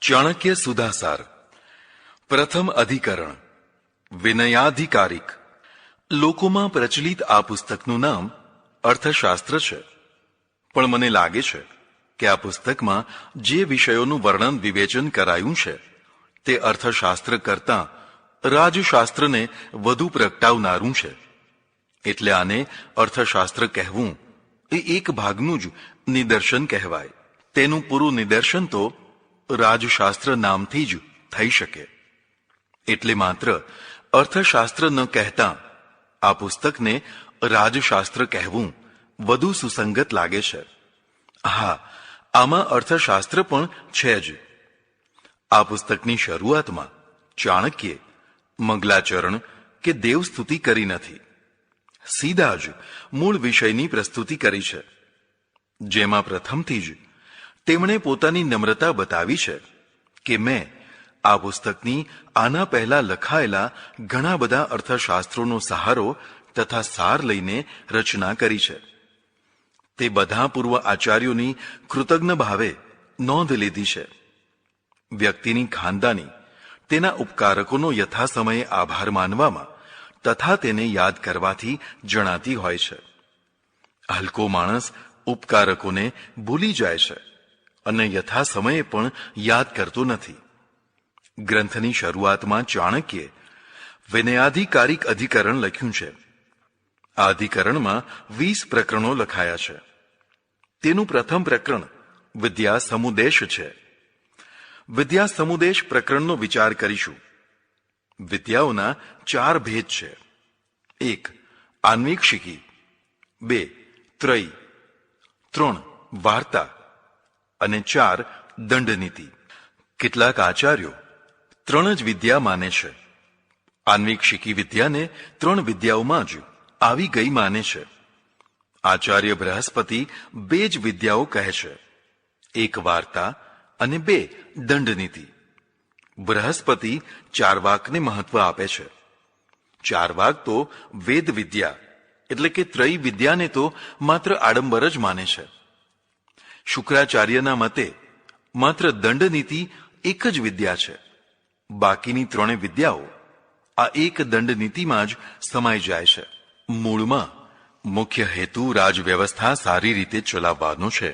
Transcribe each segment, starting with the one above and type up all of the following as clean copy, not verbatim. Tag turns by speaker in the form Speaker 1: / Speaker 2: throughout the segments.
Speaker 1: ચાણક્ય સુધાસાર. પ્રથમ અધિકરણ વિનયાધિકારિક. લોકોમાં પ્રચલિત આ પુસ્તકનું નામ અર્થશાસ્ત્ર છે, પણ મને લાગે છે કે આ પુસ્તકમાં જે વિષયોનું વર્ણન વિવેચન કરાયું છે તે અર્થશાસ્ત્ર કરતાં રાજશાસ્ત્રને વધુ પ્રગટાવનારું છે. એટલે આને અર્થશાસ્ત્ર કહેવું એ એક ભાગનું જ નિદર્શન કહેવાય. તેનું પૂરું નિદર્શન તો રાજશાસ્ત્ર નામથી જ થઈ શકે. એટલે માત્ર અર્થશાસ્ત્ર ન કહેતા આ પુસ્તકને રાજશાસ્ત્ર કહેવું વધુ સુસંગત લાગે છે. હા, આમાં અર્થશાસ્ત્ર પણ છે જ. આ પુસ્તકની શરૂઆતમાં ચાણક્યે મંગલાચરણ કે દેવસ્તુતિ કરી નથી. સીધા જ મૂળ વિષયની પ્રસ્તુતિ કરી છે, જેમાં પ્રથમથી જ તેમણે પોતાની નમ્રતા બતાવી છે કે મેં આ પુસ્તકની આના પહેલા લખાયેલા ઘણા બધા અર્થશાસ્ત્રોનો સહારો તથા સાર લઈને રચના કરી છે. તે બધા પૂર્વ આચાર્યોની કૃતજ્ઞ ભાવે નોંધ લીધી છે. વ્યક્તિની ખાનદાની તેના ઉપકારકોનો યથાસમયે આભાર માનવામાં તથા તેને યાદ કરવાથી જણાતી હોય છે. હલકો માણસ ઉપકારકોને ભૂલી જાય છે અને યથાસમયે પણ યાદ કરતો નથી. ગ્રંથની શરૂઆતમાં ચાણક્યે વિનયાધિકારિક અધિકરણ લખ્યું છે. આ અધિકરણમાં 20 પ્રકરણો લખાયા છે. તેનું પ્રથમ પ્રકરણ વિદ્યા સમુદેશ છે. વિદ્યા સમુદેશ પ્રકરણનો વિચાર કરીશું. વિદ્યાઓના 4 ભેદ છે. 1. આન્વીક્ષિકી, 2. ત્રયી, 3. વાર્તા અને 4. દંડનીતિ. કેટલાક આચાર્યો 3 જ વિદ્યા માને છે. આન્વીક્ષિકી વિદ્યાને 3 વિદ્યાઓમાં જ આવી ગઈ માને છે. આચાર્ય બૃહસ્પતિ 2 જ વિદ્યાઓ કહે છે, 1 વાર્તા અને 2 દંડનીતિ. બૃહસ્પતિ ચાર્વાકને મહત્વ આપે છે. ચાર્વાક તો વેદ વિદ્યા એટલે કે ત્રયી વિદ્યાને તો માત્ર આડંબર જ માને છે. શુક્રાચાર્યના મતે માત્ર દંડનીતિ એક જ વિદ્યા છે. બાકીની 3 વિદ્યાઓ આ એક દંડનીતિમાં જ સમાઈ જાય છે. મૂળમાં મુખ્ય હેતુ રાજવ્યવસ્થા સારી રીતે ચલાવવાનો છે.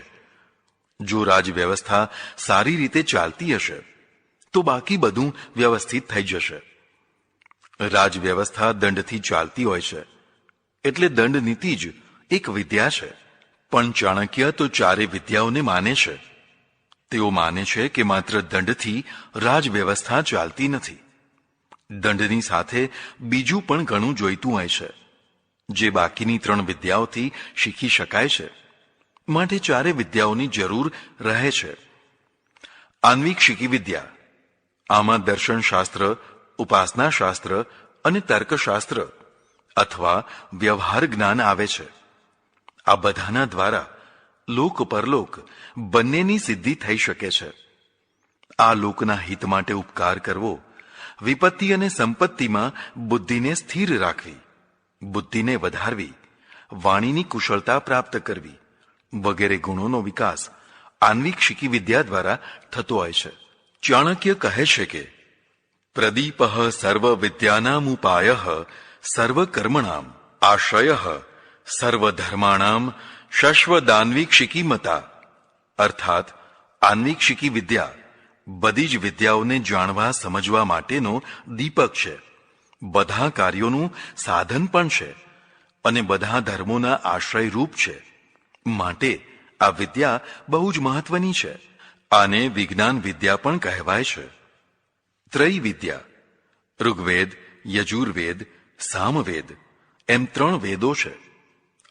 Speaker 1: જો રાજવ્યવસ્થા સારી રીતે ચાલતી હશે તો બાકી બધું વ્યવસ્થિત થઈ જશે. રાજવ્યવસ્થા દંડથી ચાલતી હોય છે, એટલે દંડનીતિ જ એક વિદ્યા છે. પણ ચાણક્ય તો 4 વિદ્યાઓને માને છે. તેઓ માને છે કે માત્ર દંડથી રાજવ્યવસ્થા ચાલતી નથી. દંડની સાથે બીજું પણ ઘણું જોઈતું હોય છે, જે બાકીની 3 વિદ્યાઓથી શીખી શકાય છે. માટે 4 વિદ્યાઓની જરૂર રહે છે. આન્વીક્ષિકી વિદ્યા, આમાં દર્શનશાસ્ત્ર, ઉપાસનાશાસ્ત્ર અને તર્કશાસ્ત્ર અથવા વ્યવહાર જ્ઞાન આવે છે. આ બધાના દ્વારા લોક પરલોક બંનેની સિદ્ધિ થઈ શકે છે. આ લોકના હિત માટે ઉપકાર કરવો, વિપત્તિ અને સંપત્તિમાં બુદ્ધિને સ્થિર રાખવી, બુદ્ધિને વધારવી, વાણીની કુશળતા પ્રાપ્ત કરવી વગેરે ગુણોનો વિકાસ આન્વીક્ષિકી વિદ્યા દ્વારા થતો હોય છે. ચાણક્ય કહે છે કે પ્રદીપ સર્વ વિદ્યાનામુપાય સર્વકર્મણામ આશ્રય સર્વધર્માણામ શશ્વદાન્વીક્ષિકી મતા. અર્થાત આન્વીક્ષિકી વિદ્યા બધી જ વિદ્યાઓને જાણવા સમજવા માટેનો દીપક છે, બધા કાર્યોનું સાધન પણ છે અને બધા ધર્મોના આશ્રય રૂપ છે. માટે આ વિદ્યા બહુ જ મહત્વની છે. આને વિજ્ઞાન વિદ્યા પણ કહેવાય છે. ત્રયી વિદ્યા, ઋગ્વેદ, યજુર્વેદ, સામવેદ એમ 3 વેદો છે.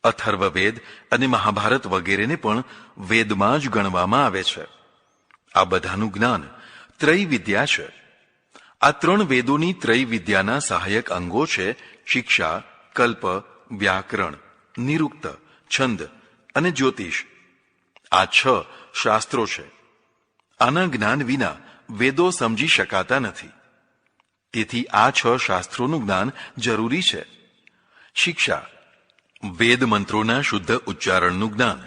Speaker 1: અથર્વવેદ અને મહાભારત વગેરેને પણ વેદમાં જ ગણવામાં આવે છે. આ બધાનું જ્ઞાન ત્રયી વિદ્યા છે. આ 3 વેદોની ત્રયી વિદ્યાના સહાયક અંગો છે શિક્ષા, કલ્પ, વ્યાકરણ, નિરુક્ત, છંદ અને જ્યોતિષ. આ 6 શાસ્ત્રો છે. આના જ્ઞાન વિના વેદો સમજી શકાતા નથી. તેથી આ 6 શાસ્ત્રોનું જ્ઞાન જરૂરી છે. શિક્ષા, વેદ મંત્રોના શુદ્ધ ઉચ્ચારણનું જ્ઞાન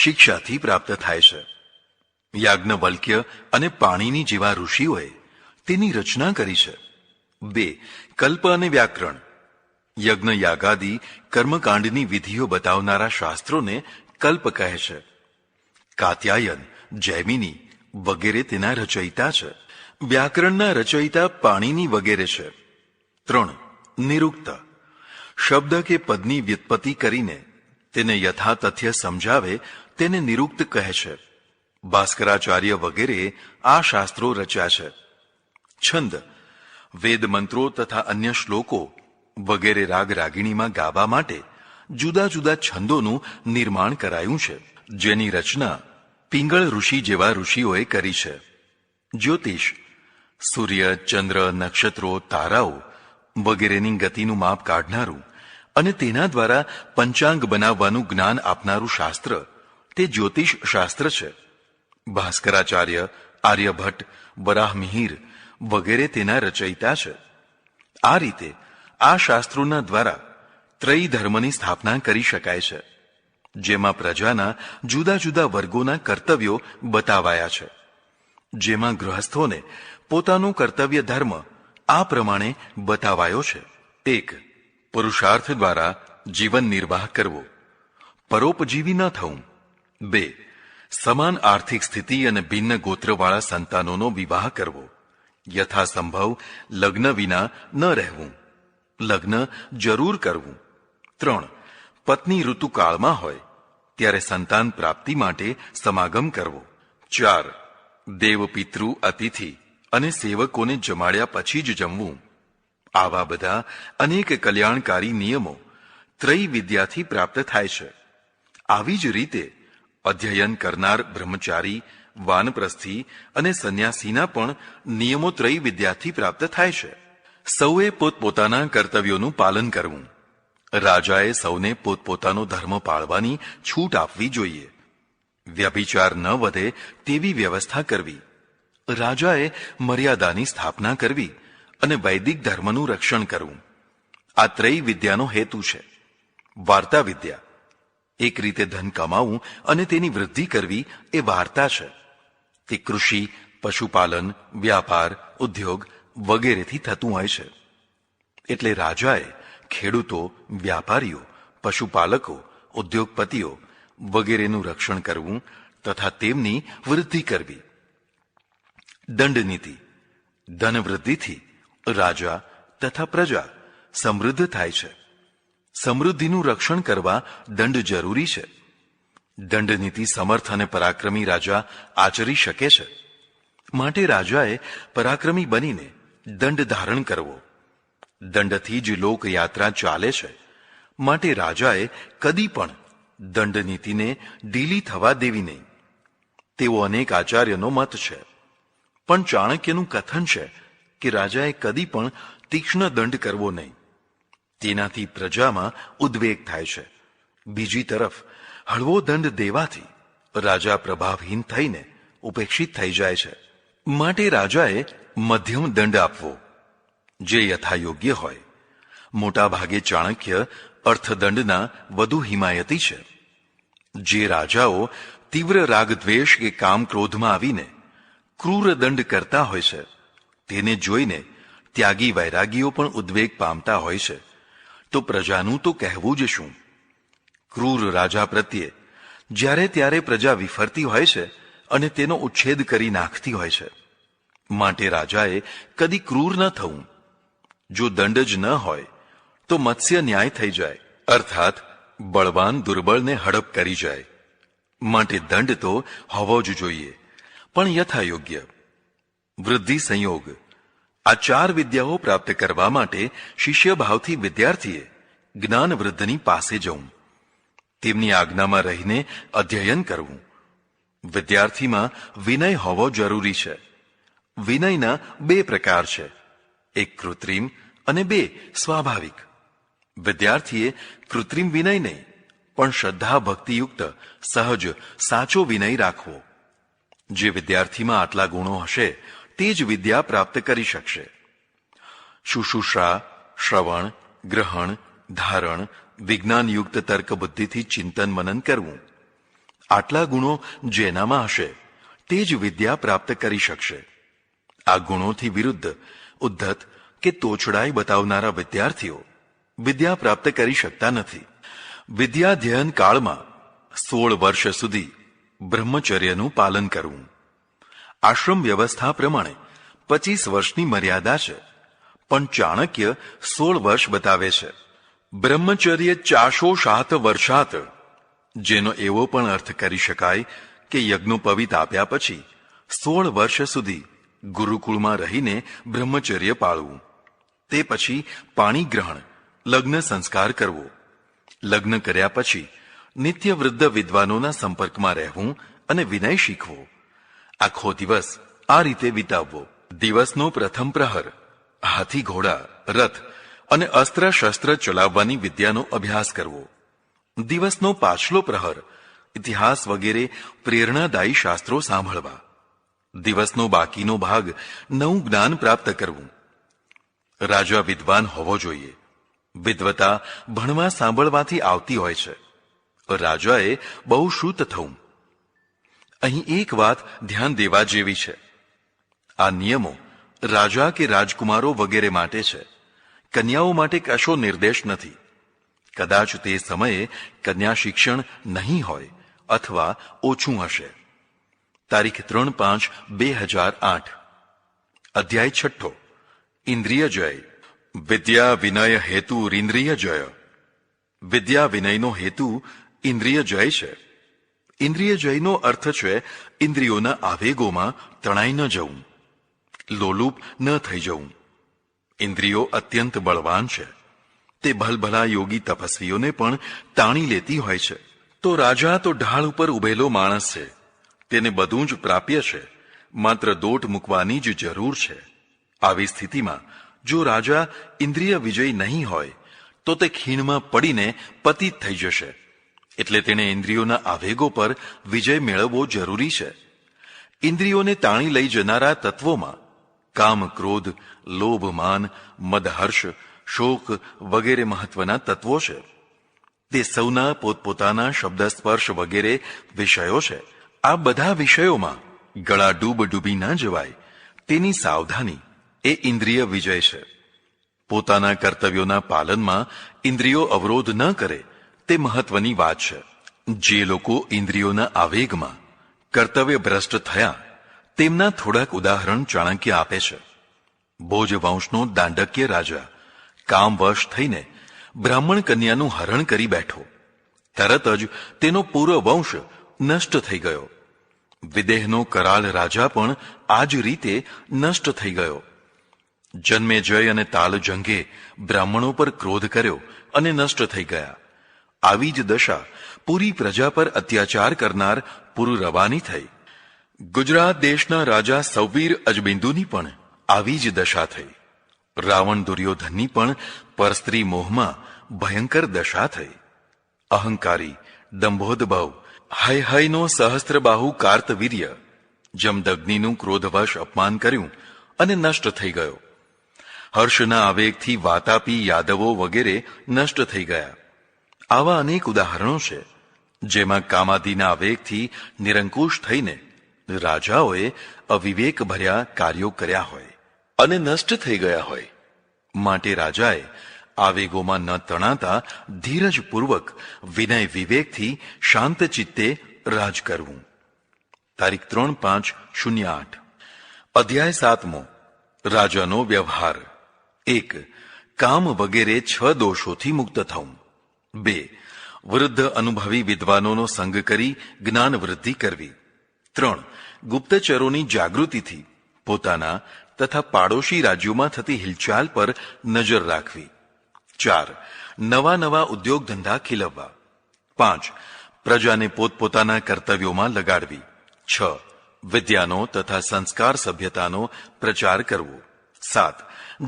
Speaker 1: શિક્ષાથી પ્રાપ્ત થાય છે. યાજ્ઞવલ્ક્ય અને પાણીની જેવા ઋષિઓએ તેની રચના કરી છે. 2. કલ્પ અને વ્યાકરણ. યજ્ઞ યાગાદી કર્મકાંડની વિધિઓ બતાવનારા શાસ્ત્રોને કલ્પ કહે છે. કાત્યાયન, જૈમિની વગેરે તેના રચયિતા છે. વ્યાકરણના રચયિતા પાણીની વગેરે છે. 3. નિરુક્ત. શબ્દ કે પદની વ્યુત્પત્તિ કરીને તેને યથાતથ્ય સમજાવે તેને નિરુક્ત કહે છે. ભાસ્કરાચાર્ય વગેરે આ શાસ્ત્રો રચ્યા છે. છંદ. વેદ મંત્રો તથા અન્ય શ્લોકો વગેરે રાગ રાગિણીમાં ગાવા માટે જુદા જુદા છંદોનું નિર્માણ કરાયું છે, જેની રચના પિંગળ ઋષિ જેવા ઋષિઓએ કરી છે. જ્યોતિષ. સૂર્ય, ચંદ્ર, નક્ષત્રો, તારાઓ વગેરેની ગતિનું માપ કાઢનારું અને તેના દ્વારા પંચાંગ બનાવવાનું જ્ઞાન આપનારું શાસ્ત્ર તે જ્યોતિષ શાસ્ત્ર છે. ભાસ્કરાચાર્ય, આર્યભટ્ટ, વરાહમિહિર વગેરે તેના રચયિતા છે. આ રીતે આ શાસ્ત્રોના દ્વારા ત્રયી ધર્મની સ્થાપના કરી શકાય છે, જેમાં પ્રજાના જુદા જુદા વર્ગોના કર્તવ્યો બતાવાયા છે. જેમાં ગૃહસ્થોને પોતાનું કર્તવ્ય ધર્મ આ પ્રમાણે બતાવાયો છે. 1. પુરુષાર્થ દ્વારા જીવન નિર્વાહ કરવો, પરોપજીવી ન થવું. 2. સમાન આર્થિક સ્થિતિ અને ભિન્ન ગોત્રવાળા સંતાનોનો વિવાહ કરવો, યથાસંભવ લગ્ન વિના ન રહેવું, લગ્ન જરૂર કરવું. 3. પત્ની ઋતુકાળમાં હોય ત્યારે સંતાન પ્રાપ્તિ માટે સમાગમ કરવો. 4. દેવ, પિતૃ, અતિથિ અને સેવકોને જમાડ્યા પછી જ જમવું. આવા બધા અનેક કલ્યાણકારી નિયમો ત્રયી વિદ્યાથી પ્રાપ્ત થાય છે. આવી જ રીતે અધ્યયન કરનાર બ્રહ્મચારી, વાનપ્રસ્થી અને સંન્યાસીના પણ નિયમો ત્રયી વિદ્યાથી પ્રાપ્ત થાય છે. સૌએ પોતપોતાના કર્તવ્યોનું પાલન કરવું. રાજાએ સૌને પોતપોતાનો ધર્મ પાળવાની છૂટ આપવી જોઈએ. વ્યભિચાર ન વધે તેવી વ્યવસ્થા કરવી. રાજાએ મર્યાદાની સ્થાપના કરવી અને વૈદિક ધર્મનું રક્ષણ કરવું. આ ત્રયી વિદ્યાનો હેતુ છે. વાર્તા વિદ્યા. એક રીતે ધન કમાવું અને તેની વૃદ્ધિ કરવી એ વાર્તા છે. તે કૃષિ, પશુપાલન, વ્યાપાર, ઉદ્યોગ વગેરેથી થતું હોય છે. એટલે રાજાએ ખેડૂતો, વ્યાપારીઓ, પશુપાલકો, ઉદ્યોગપતિઓ વગેરેનું રક્ષણ કરવું તથા તેમની વૃદ્ધિ કરવી. દંડનીતિ. ધન વૃદ્ધિથી રાજા તથા પ્રજા સમૃદ્ધ થાય છે. સમૃદ્ધિનું રક્ષણ કરવા દંડ જરૂરી છે. દંડનીતિ સમર્થ અને પરાક્રમી રાજા આચરી શકે છે. માટે રાજાએ પરાક્રમી બનીને દંડ ધારણ કરવો. દંડથી જ લોકયાત્રા ચાલે છે. માટે રાજાએ કદી પણ દંડનીતિને ઢીલી થવા દેવી નહીં. તેવો અનેક આચાર્યનો મત છે. પણ ચાણક્યનું કથન છે કે રાજાએ કદી પણ તીક્ષ્ણ દંડ કરવો નહીં. તેનાથી પ્રજામાં ઉદ્વેગ થાય છે. બીજી તરફ હળવો દંડ દેવાથી રાજા પ્રભાવહીન થઈને ઉપેક્ષિત થઈ જાય છે. માટે રાજાએ મધ્યમ દંડ આપવો, જે યથાયોગ્ય હોય. મોટા ભાગે ચાણક્ય અર્થદંડના વધુ હિમાયતી છે. જે રાજાઓ તીવ્ર રાગદ્વેષ કે કામ ક્રોધમાં આવીને ક્રૂર દંડ કરતા હોય છે, તેને જોઈને ત્યાગી વૈરાગીઓ પણ ઉદ્વેગ પામતા હોય છે. તો પ્રજાનું તો કહેવું જ શું. ક્રૂર રાજા પ્રત્યે જ્યારે ત્યારે પ્રજા વિફરતી હોય છે અને તેનો ઉચ્છેદ કરી નાખતી હોય છે. માટે રાજાએ કદી ક્રૂર ન થવું. જો દંડ જ ન હોય તો મત્સ્ય ન્યાય થઈ જાય, અર્થાત બળવાન દુર્બળને હડપ કરી જાય. માટે દંડ તો હોવો જ જોઈએ, પણ યથાયોગ્ય. વૃદ્ધિ સંયોગ. આ 4 વિદ્યાઓ પ્રાપ્ત કરવા માટે શિષ્યભાવથી વિદ્યાર્થીએ જ્ઞાન વૃદ્ધની પાસે જવું. તેમની આજ્ઞામાં રહીને અધ્યયન કરવું. વિદ્યાર્થીમાં વિનય હોવો જરૂરી છે. વિનયના 2 પ્રકાર છે, એક કૃત્રિમ અને 2 સ્વાભાવિક. વિદ્યાર્થીએ કૃત્રિમ વિનય નહીં, પણ શ્રદ્ધા ભક્તિયુક્ત સહજ સાચો વિનય રાખવો. જે વિદ્યાર્થીમાં આટલા ગુણો હશે તે જ વિદ્યા પ્રાપ્ત કરી શકશે. શુશ્રૂષા, શ્રવણ, ગ્રહણ, ધારણ, વિજ્ઞાનયુક્ત તર્ક બુદ્ધિથી ચિંતન મનન કરવું. આટલા ગુણો જેનામાં હશે તે જ વિદ્યા પ્રાપ્ત કરી શકશે. આ ગુણોથી વિરુદ્ધ ઉદ્ધત કે તોછડાઈ બતાવનારા વિદ્યાર્થીઓ વિદ્યા પ્રાપ્ત કરી શકતા નથી. વિદ્યાધ્યયન કાળમાં 16 વર્ષ સુધી બ્રહ્મચર્યનું પાલન કરવું. આશ્રમ વ્યવસ્થા પ્રમાણે 25 વર્ષની મર્યાદા છે, પણ ચાણક્ય 16 વર્ષ બતાવે છે. બ્રહ્મચર્ય ચાશો શાત વર્ષાત, જેનો એવો પણ અર્થ કરી શકાય કે યજ્ઞોપવિત આપ્યા પછી 16 વર્ષ સુધી ગુરુકુળમાં રહીને બ્રહ્મચર્ય પાળવું. તે પછી પાણી ગ્રહણ, લગ્ન સંસ્કાર કરવો. લગ્ન કર્યા પછી નિત્ય વૃદ્ધ વિદ્વાનોના સંપર્કમાં રહેવું અને વિનય શીખવો. આખો દિવસ આ રીતે વિતાવવો. દિવસનો પ્રથમ પ્રહર હાથી, ઘોડા, રથ અને અસ્ત્ર શસ્ત્ર ચલાવવાની વિદ્યાનો અભ્યાસ કરવો. દિવસનો પાછલો પ્રહર ઇતિહાસ વગેરે પ્રેરણાદાયી શાસ્ત્રો સાંભળવા. દિવસનો બાકીનો ભાગ નવું જ્ઞાન પ્રાપ્ત કરવું. રાજા વિદ્વાન હોવો જોઈએ. વિદ્વતા ભણવા સાંભળવાથી આવતી હોય છે. રાજાએ બહુ શ્રુત થવું. અહીં એક વાત ધ્યાન દેવા જેવી છે. આ નિયમો રાજા કે રાજકુમારો વગેરે માટે છે. કન્યાઓ માટે કશો નિર્દેશ નથી. કદાચ તે સમયે કન્યા શિક્ષણ નહીં હોય અથવા ઓછું હશે. તારીખ 3/5/2008. અધ્યાય 6. ઇન્દ્રિય જય. વિદ્યા વિનય હેતુ ઇન્દ્રિય જય. વિદ્યા વિનયનો હેતુ ઇન્દ્રિય જય છે. ઇન્દ્રિય જયનો અર્થ છે ઇન્દ્રિયોના આવેગોમાં તણાઈ ન જવું, લોલુપ ન થઈ જવું. ઇન્દ્રિયો અત્યંત બળવાન છે. તે ભલભલા યોગી તપસ્વીઓને પણ તાણી લેતી હોય છે. તો રાજા તો ઢાળ ઉપર ઉભેલો માણસ છે. તેને બધું જ પ્રાપ્ય છે, માત્ર દોટ મૂકવાની જ જરૂર છે. આવી સ્થિતિમાં જો રાજા ઇન્દ્રિય વિજય નહીં હોય તો તે ખીણમાં પડીને પતિત થઈ જશે. એટલે તેણે ઇન્દ્રિયોના આવેગો પર વિજય મેળવવો જરૂરી છે. ઇન્દ્રિયોને તાણી લઈ જનારા તત્વોમાં કામ, ક્રોધ, લોભ, માન, મદ, હર્ષ, શોક વગેરે મહત્વના તત્વો છે. તે સૌના પોતપોતાના શબ્દ, સ્પર્શ વગેરે વિષયો છે. આ બધા વિષયોમાં ગળા ડૂબી ન જવાય તેની સાવધાની એ ઇન્દ્રિય વિજય છે. પોતાના કર્તવ્યોના પાલનમાં ઇન્દ્રિયો અવરોધ ન કરે તે મહત્વની વાત છે. જે લોકો ઇન્દ્રિયોના આવેગમાં કર્તવ્ય ભ્રષ્ટ થયા તેમના થોડાક ઉદાહરણ ચાણક્ય આપે છે. ભોજ વંશનો દાંડક્ય રાજા કામવશ થઈને બ્રાહ્મણ કન્યાનું હરણ કરી બેઠો. તરત જ તેનો પૂરો વંશ નષ્ટ થઈ ગયો. વિદેહનો કરાલ રાજા પણ આ જ રીતે નષ્ટ થઈ ગયો. જન્મેજય અને તાલજંગે બ્રાહ્મણો પર ક્રોધ કર્યો અને નષ્ટ થઈ ગયા. આવી જ દશા પૂરી પ્રજા પર અત્યાચાર કરનાર પુરુરવાની થઈ. ગુજરાત દેશના રાજા સૌવીર અજબિંદુની પણ આવી જ દશા થઈ. રાવણ દુર્યોધનની પણ પરસ્ત્રી મોહમાં ભયંકર દશા થઈ. અહંકારી, દંભોદભવ, હયનો સહસ્ત્રબાહુ કાર્તવીર્ય જમદગ્નિનું ક્રોધવશ અપમાન કર્યું અને નષ્ટ થઈ ગયો. હર્ષના આવેગથી વાતાપી યાદવો વગેરે નષ્ટ થઈ ગયા. આવા અનેક ઉદાહરણો છે જેમાં કામાદિના આવેગથી નિરંકુશ થઈને રાજાઓએ અવિવેક ભર્યા કાર્યો કર્યા હોય અને નષ્ટ થઈ ગયા હોય. માટે રાજાએ આવેગોમાં ન તણાતા ધીરજપૂર્વક વિનય વિવેકથી શાંત ચિત્તે રાજ કરવું. તારીખ 3/5/08. અધ્યાય 7. રાજાનો વ્યવહાર. 1. કામ વગેરે 6 દોષોથી મુક્ત થવું. 2. વૃદ્ધ અનુભવી વિદ્વાનોનો સંગ કરી જ્ઞાન વૃદ્ધિ કરવી. 3. ગુપ્તચરોની જાગૃતિથી પોતાના તથા પાડોશી રાજ્યોમાં થતી હિલચાલ પર નજર રાખવી. 4. નવા નવા ઉદ્યોગ ધંધા ખીલવવા. 5. પ્રજાને પોતપોતાના કર્તવ્યોમાં લગાડવી. 6. વિદ્યાનો તથા સંસ્કાર સભ્યતાનો પ્રચાર કરવો. 7.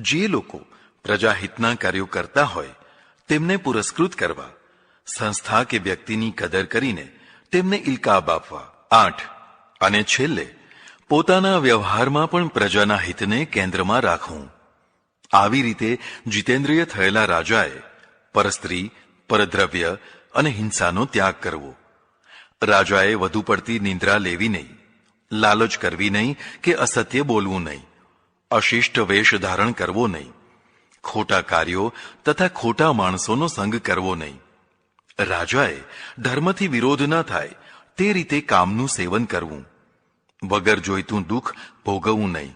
Speaker 1: જે લોકો પ્રજાહિતના કાર્યો કરતા હોય તેમને પુરસ્કૃત કરવા. સંસ્થા કે વ્યક્તિની કદર કરીને તેમને ઇલકાબ આપવા. 8. અને છેલ્લે પોતાના વ્યવહારમાં પણ પ્રજાના હિતને કેન્દ્રમાં રાખવું. આવી રીતે જીતેન્દ્રિય થયેલા રાજાએ પરસ્ત્રી, પરદ્રવ્ય અને હિંસાનો ત્યાગ કરવો. રાજાએ વધુ પડતી નિંદ્રા લેવી નહીં. લાલચ કરવી નહીં કે અસત્ય બોલવું નહીં, અશિષ્ટ વેશ ધારણ કરવો નહીં, ખોટા કાર્યો તથા ખોટા માણસોનો સંગ કરવો નહીં. રાજાએ ધર્મથી વિરોધ ન થાય તે રીતે કામનું સેવન કરવું, વગર જોઈતું દુઃખ ભોગવવું નહીં.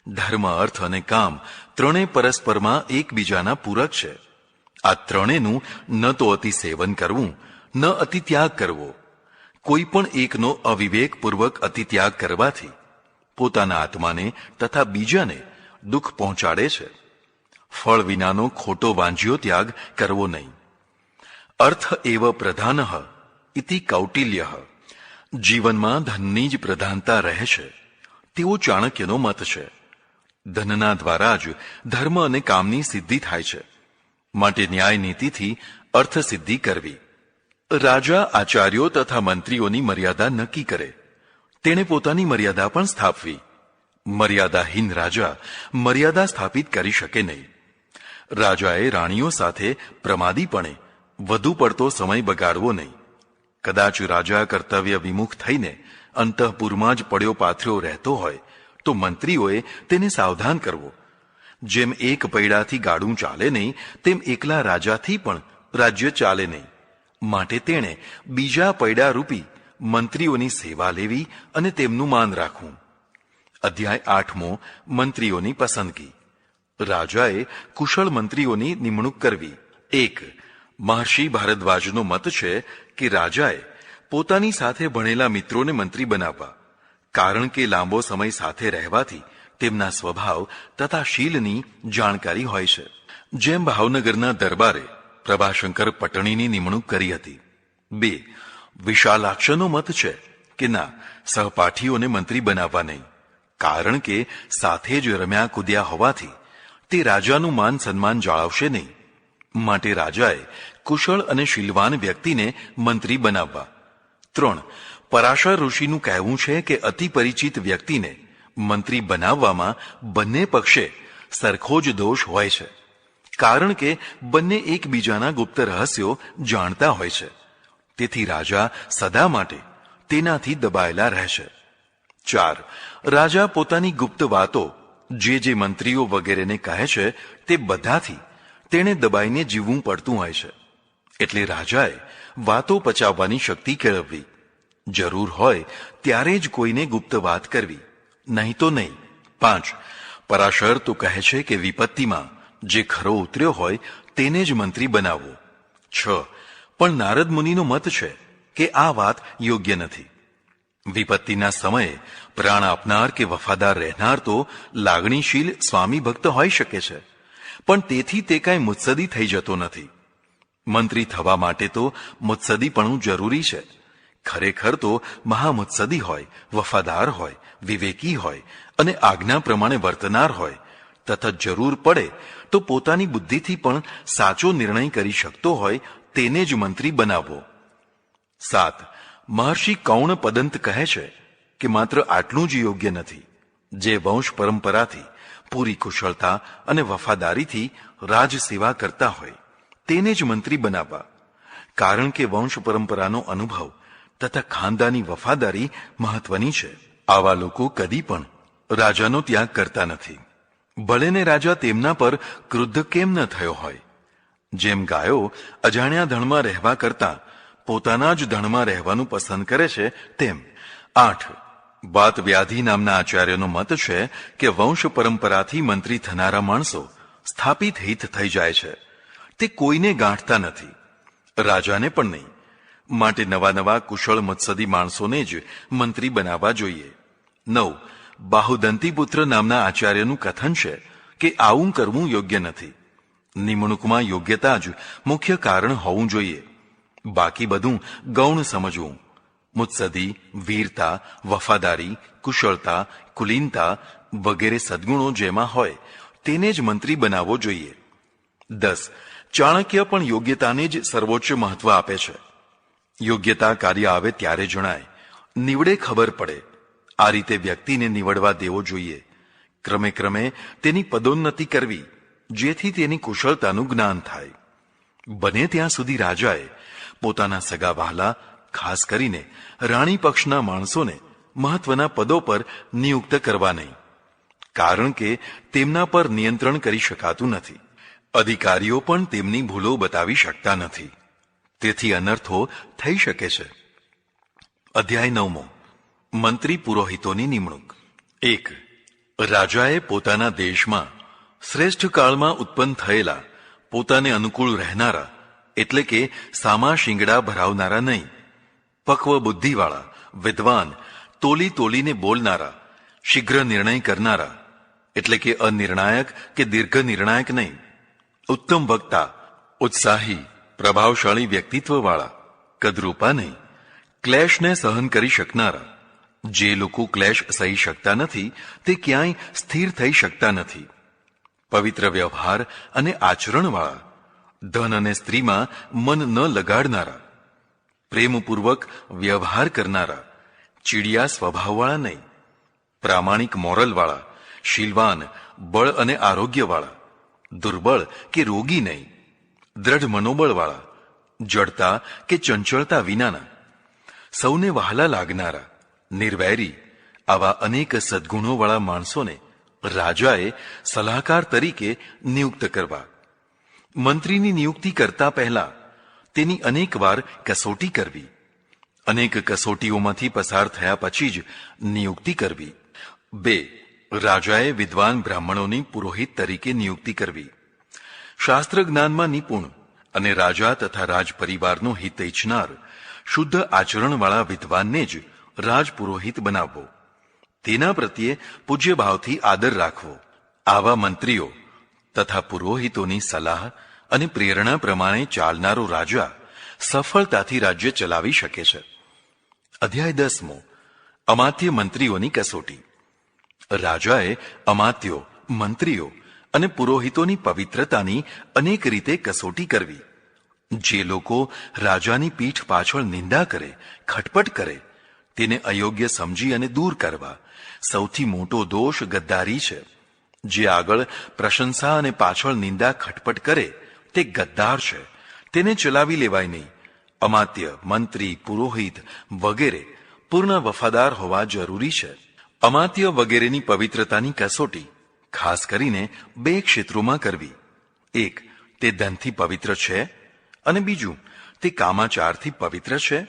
Speaker 1: ધર્મ, અર્થ અને કામ ત્રણેય પરસ્પરમાં એકબીજાના પૂરક છે. આ ત્રણેયનું ન તો અતિ સેવન કરવું, ન અતિ ત્યાગ કરવો. કોઈ પણ એકનો અવિવેકપૂર્વક અતિ ત્યાગ કરવાથી પોતાના આત્માને તથા બીજાને દુઃખ પહોંચાડે છે. ફળ વિનાનો ખોટો વાંજ્યો ત્યાગ કરવો નહીં. અર્થ એવ પ્રધાનઃ ઇતિ કૌટિલ્ય. જીવનમાં ધનની જ પ્રધાનતા રહે છે તેવો ચાણક્યનો મત છે. ધનના દ્વારા જ ધર્મ અને કામની સિદ્ધિ થાય છે. માટે ન્યાય નીતિથી અર્થ સિદ્ધિ કરવી. રાજા આચાર્યો તથા મંત્રીઓની મર્યાદા નક્કી કરે, તેણે પોતાની મર્યાદા પણ સ્થાપવી. મર્યાદાહીન રાજા મર્યાદા સ્થાપિત કરી શકે નહીં. રાજાએ રાણીઓ સાથે પ્રમાદીપણે વધુ પડતો સમય બગાડવો નહીં. કદાચ રાજા કર્તવ્ય વિમુખ થઈને અંતઃપુરમાં જ પડ્યો પાથર્યો રહેતો હોય તો મંત્રીઓએ તેને સાવધાન કરવો. જેમ એક પૈડાથી ગાડું ચાલે નહીં તેમ એકલા રાજાથી પણ રાજ્ય ચાલે નહીં. માટે તેણે બીજા પૈડા રૂપી મંત્રીઓની સેવા લેવી અને તેમનું માન રાખવું. અધ્યાય 8મો, મંત્રીઓની પસંદગી. રાજાએ કુશળ મંત્રીઓની નિમણૂક કરવી. 1. મહર્ષિ ભારદ્વાજનો મત છે કે રાજાએ પોતાની સાથે ભણેલા મિત્રોને મંત્રી બનાવવા, કારણ કે લાંબો સમય સાથે રહેવાથી તેમના સ્વભાવ તથા શીલની જાણકારી હોય છે. જેમ ભાવનગરના દરબારે પ્રભાશંકર પટણીની નિમણૂક કરી હતી. 2. વિશાલાક્ષનો મત છે કે ના, સહપાઠીઓને મંત્રી બનાવવા નહીં, કારણ કે સાથે જ રમ્યા કૂદ્યા હોવાથી તે રાજાનું માન સન્માન જાળવશે નહીં. માટે રાજાએ કુશળ અને શીલવાન વ્યક્તિને મંત્રી બનાવવા. 3. પરાશર ઋષિનું કહેવું છે કે અતિ પરિચિત વ્યક્તિને મંત્રી બનાવવામાં બંને પક્ષે સરખો જ દોષ હોય છે, કારણ કે બંને એકબીજાના ગુપ્ત રહસ્યો જાણતા હોય છે. તેથી રાજા સદા માટે તેનાથી દબાયેલા રહેશે. 4. રાજા પોતાની ગુપ્ત વાતો જે મંત્રીઓ વગેરેને કહે છે તે બધાથી તેણે દબાઈને જીવવું પડતું હોય છે. એટલે રાજાએ વાતો પચાવવાની શક્તિ કેળવવી. જરૂર હોય ત્યારે જ કોઈને ગુપ્ત વાત કરવી, નહીં તો નહીં. 5. પરાશર તો કહે છે કે વિપત્તિમાં જે ખરો ઉતર્યો હોય તેને જ મંત્રી બનાવવો. 6. પણ નારદ મુનિનો મત છે કે આ વાત યોગ્ય નથી. વિપત્તિના સમયે પ્રાણ આપનાર કે વફાદાર રહેનાર તો લાગણીશીલ સ્વામી ભક્ત હોઈ શકે છે, પણ તેથી તે કાંઈ મુત્સદી થઈ જતો નથી. મંત્રી થવા માટે તો મુત્સદીપણું જરૂરી છે. ખરેખર તો મહામુત્સદી હોય, વફાદાર હોય, વિવેકી હોય અને આજ્ઞા પ્રમાણે વર્તનાર હોય તથા જરૂર પડે તો પોતાની બુદ્ધિથી પણ સાચો નિર્ણય કરી શકતો હોય તેને જ મંત્રી બનાવવો. 7. મહર્ષિ કૌણ પદંત કહે છે કે માત્ર આટલું જ યોગ્ય નથી. જે વંશ પરંપરાથી પૂરી કુશળતા અને વફાદારીથી રાજ સેવા કરતા હોય તેને જ મંત્રી બનાવવા, કારણ કે વંશ પરંપરાનો અનુભવ તથા ખાનદાની વફાદારી મહત્વની છે. આવા લોકો કદી પણ રાજાનો ત્યાગ કરતા નથી, ભલેને રાજા તેમના પર ક્રુદ્ધ કેમ ન થયો હોય. જેમ ગાયો અજાણ્યા ધણમાં રહેવા કરતા પોતાના જ ધણમાં રહેવાનું પસંદ કરે છે તેમ. 8. વાત વ્યાધિ નામના આચાર્યનો મત છે કે વંશ પરંપરાથી મંત્રી થનારા માણસો સ્થાપિત હિત થઈ જાય છે. તે કોઈને ગાંઠતા નથી, રાજાને પણ નહીં. માટે નવા કુશળ મુત્સદી માણસોને જ મંત્રી બનાવવા જોઈએ. 9. બાહુદંતીપુત્ર નામના આચાર્યનું કથન છે કે આવું કરવું યોગ્ય નથી. નિમણૂકમાં યોગ્યતા જ મુખ્ય કારણ હોવું જોઈએ, બાકી બધું ગૌણ સમજવું. મુત્સદી, વીરતા, વફાદારી, કુશળતા, કુલીનતા વગેરે સદ્ગુણો જેમાં હોય તેને જ મંત્રી બનાવવો જોઈએ. 10. ચાણક્ય પણ યોગ્યતાને જ સર્વોચ્ચ મહત્વ આપે છે. યોગ્યતા કાર્ય આવે ત્યારે જણાય, નીવડે ખબર પડે. આ રીતે વ્યક્તિને નીવડવા દેવો જોઈએ. ક્રમે ક્રમે તેની પદોન્નતિ કરવી, જેથી તેની કુશળતાનું જ્ઞાન થાય. બને ત્યાં સુધી રાજાએ પોતાના સગા વહાલા, ખાસ કરીને રાણી પક્ષના માણસોને મહત્વના પદો પર નિયુક્ત કરવા નહીં, કારણ કે તેમના પર નિયંત્રણ કરી શકાતું નથી. અધિકારીઓ પણ તેમની ભૂલો બતાવી શકતા નથી. તેથી અનર્થો થઈ શકે છે. અધ્યાય 9. મંત્રી પુરોહિતોની નિમણૂક. 1. રાજાએ પોતાના દેશમાં શ્રેષ્ઠ કાળમાં ઉત્પન્ન થયેલા, પોતાને અનુકૂળ રહેનારા, એટલે કે સામા શિંગડા ભરાવનારા નહીં, પક્વ બુદ્ધિવાળા, વિદ્વાન, તોલી તોલીને બોલનારા, શીઘ્ર નિર્ણય કરનારા, એટલે કે અનિર્ણાયક કે દીર્ઘ નિર્ણાયક નહીં, ઉત્તમ વક્તા, ઉત્સાહી, પ્રભાવશાળી વ્યક્તિત્વવાળા, કદરૂપા નહીં, ક્લેશને સહન કરી શકનારા. જે લોકો ક્લેશ સહી શકતા નથી તે ક્યાંય સ્થિર થઈ શકતા નથી. પવિત્ર વ્યવહાર અને આચરણવાળા, ધન અને સ્ત્રીમાં મન ન લગાડનારા, પ્રેમપૂર્વક વ્યવહાર કરનારા, ચીડિયા સ્વભાવવાળા નહીં, પ્રામાણિક મોરલવાળા, શીલવાન, બળ અને આરોગ્યવાળા, દુર્બળ કે રોગી નહીં, દ્રઢ મનોબળવાળા, જડતા કે ચંચળતા વિનાના, સૌને વહાલા લાગનારા, નિર્વૈરી. આવા અનેક સદ્ગુણોવાળા માણસોને રાજાએ સલાહકાર તરીકે નિયુક્ત કરવા. મંત્રીની નિયુક્તિ કરતા પહેલા તેની અનેક વાર કસોટી કરવી. અનેક કસોટીઓમાંથી પસાર થયા પછી જ નિયુક્તિ કરવી. 2. રાજાએ વિદ્વાન બ્રાહ્મણોની પુરોહિત તરીકે નિયુક્તિ કરવી. શાસ્ત્ર જ્ઞાનમાં નિપુણ અને રાજા તથા રાજ પરિવારનો હિત ઈચ્છનાર, શુદ્ધ આચરણવાળા વિદ્વાનને જ રાજપુરોહિત બનાવવો. તેના પ્રત્યે પૂજ્ય ભાવથી આદર રાખવો. આવા મંત્રીઓ તથા પુરોહિતોની સલાહ અને પ્રેરણા પ્રમાણે ચાલનારો રાજા સફળતાથી રાજ્ય ચલાવી શકે છે. અધ્યાય 10. અમાત્ય મંત્રીઓની કસોટી. રાજાએ અમાત્યો, મંત્રીઓ અને પુરોહિતોની પવિત્રતાની અનેક રીતે કસોટી કરવી. જે લોકો રાજાની પીઠ પાછળ નિંદા કરે, ખટપટ કરે, તેને અયોગ્ય સમજી અને દૂર કરવા. સૌથી મોટો દોષ ગદ્દારી છે. જે આગળ પ્રશંસા અને પાછળ નિંદા ખટપટ કરે તે ગદ્દાર છે. તેને ચલાવી લેવાય નહીં. અમાત્ય, મંત્રી, પુરોહિત વગેરે પૂર્ણ વફાદાર હોવા જરૂરી છે. અમાત્ય વગેરેની પવિત્રતાની કસોટી ખાસ કરીને 2 ક્ષેત્રોમાં કરવી. 1. તે ધનથી પવિત્ર છે અને બીજું, તે કામાચારથી પવિત્ર છે.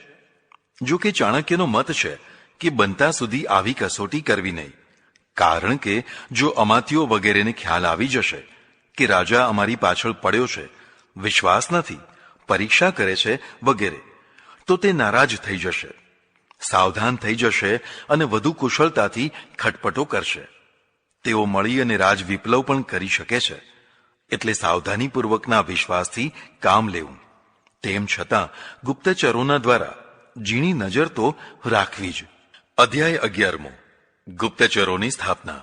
Speaker 1: જો કે ચાણક્યનો મત છે કે બનતા સુધી આવી કસોટી કરવી નહીં, કારણ કે જો અમાત્યો વગેરેને ખ્યાલ આવી જશે કે રાજા અમારી પાછળ પડ્યો છે, વિશ્વાસ નથી, પરીક્ષા કરે છે વગેરે, તો તે નારાજ થઈ જશે, સાવધાન થઈ જશે અને વધુ કુશળતાથી ખટપટો કરશે. તેઓ મળી અને રાજ વિપ્લવ પણ કરી શકે છે. એટલે સાવધાનીપૂર્વકના વિશ્વાસથી કામ લેવું. તેમ છતાં ગુપ્તચરોના દ્વારા ઝીણી નજર તો રાખવી જ. અધ્યાય 11. ગુપ્તચરોની સ્થાપના.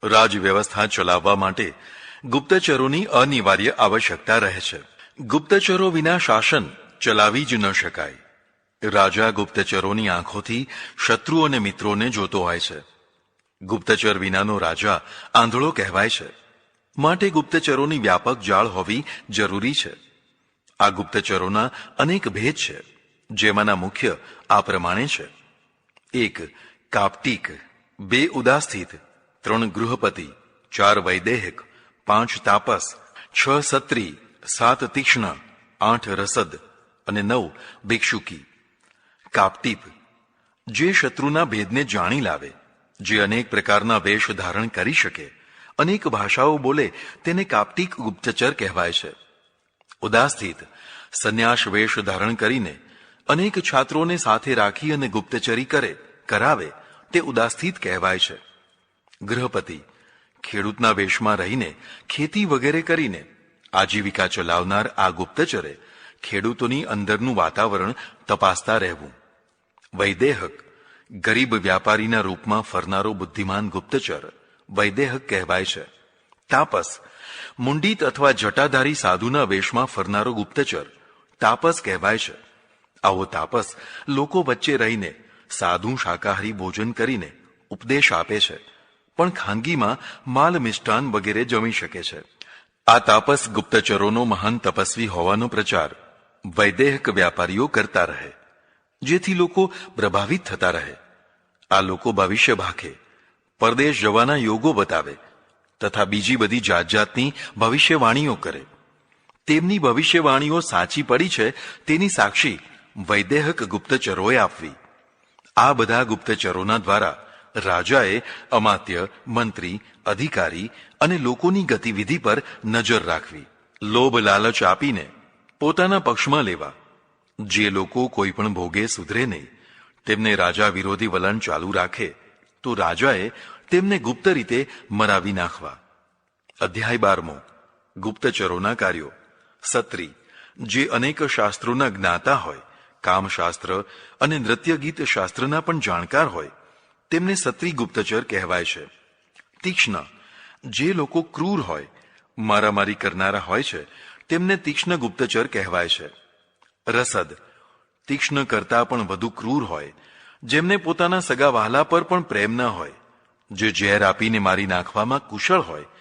Speaker 1: રાજ વ્યવસ્થા ચલાવવા માટે ગુપ્તચરોની અનિવાર્ય આવશ્યકતા રહે છે. ગુપ્તચરો વિના શાસન ચલાવી જ ન શકાય. રાજા ગુપ્તચરોની આંખોથી શત્રુ અને મિત્રોને જોતો હોય છે. ગુપ્તચર વિનાનો રાજા આંધળો કહેવાય છે. માટે ગુપ્તચરોની વ્યાપક જાળ હોવી જરૂરી છે. આ ગુપ્તચરોના અનેક ભેદ છે, જેમાંના મુખ્ય આ પ્રમાણે છે. 1. કાપ્ટિક, 2 ઉદાસ્થિત, 3 ગૃહપતિ, 4 વૈદેહિક, 5 તાપસ, 6 સત્રી, 7 તીક્ષ્ણ, 8 રસદ અને 9 ભિક્ષુકી. કાપ્ટિપ, જે શત્રુના ભેદને જાણી લાવે, જે અનેક પ્રકારના વેશ ધારણ કરી શકે, અનેક ભાષાઓ બોલે, તેને કાપ્ટિક ગુપ્તચર કહેવાય છે. ઉદાસ્થિત, સંન્યાસ વેશ ધારણ કરીને અનેક છાત્રોને સાથે રાખી અને ગુપ્તચરી કરાવે, તે ઉદાસ્થિત કહેવાય છે. ગૃહપતિ, ખેડૂતના વેશમાં રહીને ખેતી વગેરે કરીને આજીવિકા ચલાવનાર આ ગુપ્તચરે ખેડૂતોની અંદરનું વાતાવરણ તપાસતા રહેવું. વૈદેહક, ગરીબ વ્યાપારીના રૂપમાં ફરનારો બુદ્ધિમાન ગુપ્તચર વૈદેહક કહેવાય છે. તાપસ, મુંડિત અથવા જટાધારી સાધુના વેશમાં ફરનારો ગુપ્તચર તાપસ કહેવાય છે. આવો તાપસ લોકો વચ્ચે રહીને સાદું શાકાહારી ભોજન કરીને ઉપદેશ આપે છે, પણ ખાનગીમાં માલ મિષ્ટાન વગેરે જમી શકે છે. આ તાપસ ગુપ્તચરોનો મહાન તપસ્વી હોવાનો પ્રચાર વૈદેહક વ્યાપારીઓ કરતા રહે, જેથી લોકો પ્રભાવિત થતા રહે. આ લોકો ભવિષ્ય ભાખે, પરદેશ જવાના યોગો બતાવે તથા બીજી બધી જાત જાતની ભવિષ્યવાણીઓ કરે. તેમની ભવિષ્યવાણીઓ સાચી પડી છે તેની સાક્ષી વૈદેહક ગુપ્તચરોએ આપવી. આ બધા ગુપ્તચરોના દ્વારા રાજાએ અમાત્ય, મંત્રી, અધિકારી અને લોકોની ગતિવિધિ પર નજર રાખવી. લોભ લાલચ આપીને પોતાના પક્ષમાં લેવા. જે લોકો કોઈ પણ ભોગે સુધરે નહીં, તેમને રાજા વિરોધી વલણ ચાલુ રાખે તો રાજાએ તેમને ગુપ્ત રીતે મરાવી નાખવા. અધ્યાય 12. ગુપ્તચરોના કાર્યો. સત્રી, જે અનેક શાસ્ત્રોના જ્ઞાતા હોય, કામશાસ્ત્ર અને નૃત્ય ગીત શાસ્ત્રના પણ જાણકાર હોય, તેમને સત્રી ગુપ્તચર કહેવાય છે. તીક્ષ્ણ, જે લોકો ક્રૂર હોય, મારામારી કરનારા હોય છે, તેમને તીક્ષ્ણ ગુપ્તચર કહેવાય છે. રસદ, તીક્ષ્ણ કરતા પણ વધુ ક્રૂર હોય, જેમને પોતાના સગા વહાલા પર પણ પ્રેમ ન હોય, જે ઝેર આપીને મારી નાખવામાં કુશળ હોય,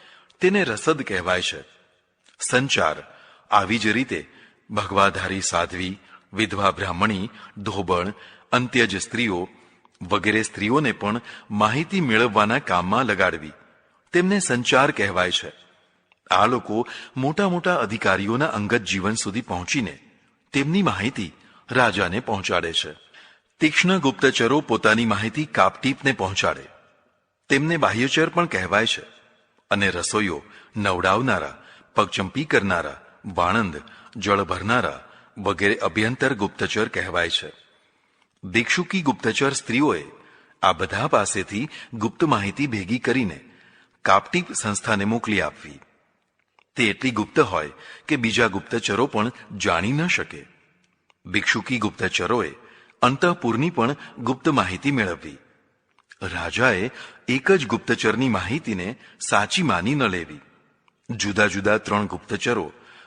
Speaker 1: તેને રસદ કહેવાય છે. સંચાર, આવી જ રીતે ભગવાધારી સાધ્વી, વિધવા બ્રાહ્મણી, ધોબણ, અંત્યજ સ્ત્રીઓ વગેરે સ્ત્રીઓને પણ માહિતી મેળવવાના કામમાં લગાડવી, તેમને સંચાર કહેવાય છે. આ લોકો મોટા મોટા અધિકારીઓના અંગત જીવન સુધી પહોંચીને તેમની માહિતી રાજાને પહોંચાડે છે. તીક્ષ્ણ ગુપ્તચરો પોતાની માહિતી કાપટીપને પહોંચાડે, તેમને બાહ્યચર પણ કહેવાય છે. અને રસોઈઓ, નવડાવનારા, પગચંપી કરનારા, વાણંદ, જળ ભરનારા વગેરે અભ્યંતર ગુપ્તચર કહેવાય છે. ભિક્ષુકી ગુપ્તચર સ્ત્રીઓએ આ બધા પાસેથી ગુપ્ત માહિતી ભેગી કરીને કાપટીપ સંસ્થાને મોકલી આપવી. તે એટલી ગુપ્ત હોય કે બીજા ગુપ્તચરો પણ જાણી ન શકે. ભિક્ષુકી ગુપ્તચરોએ અંતઃપુરની પણ ગુપ્ત માહિતી મેળવવી. રાજાએ એક જ ગુપ્તચરની માહિતીને સાચી માની ન લેવી. જુદા જુદા 3 ગુપ્તચરો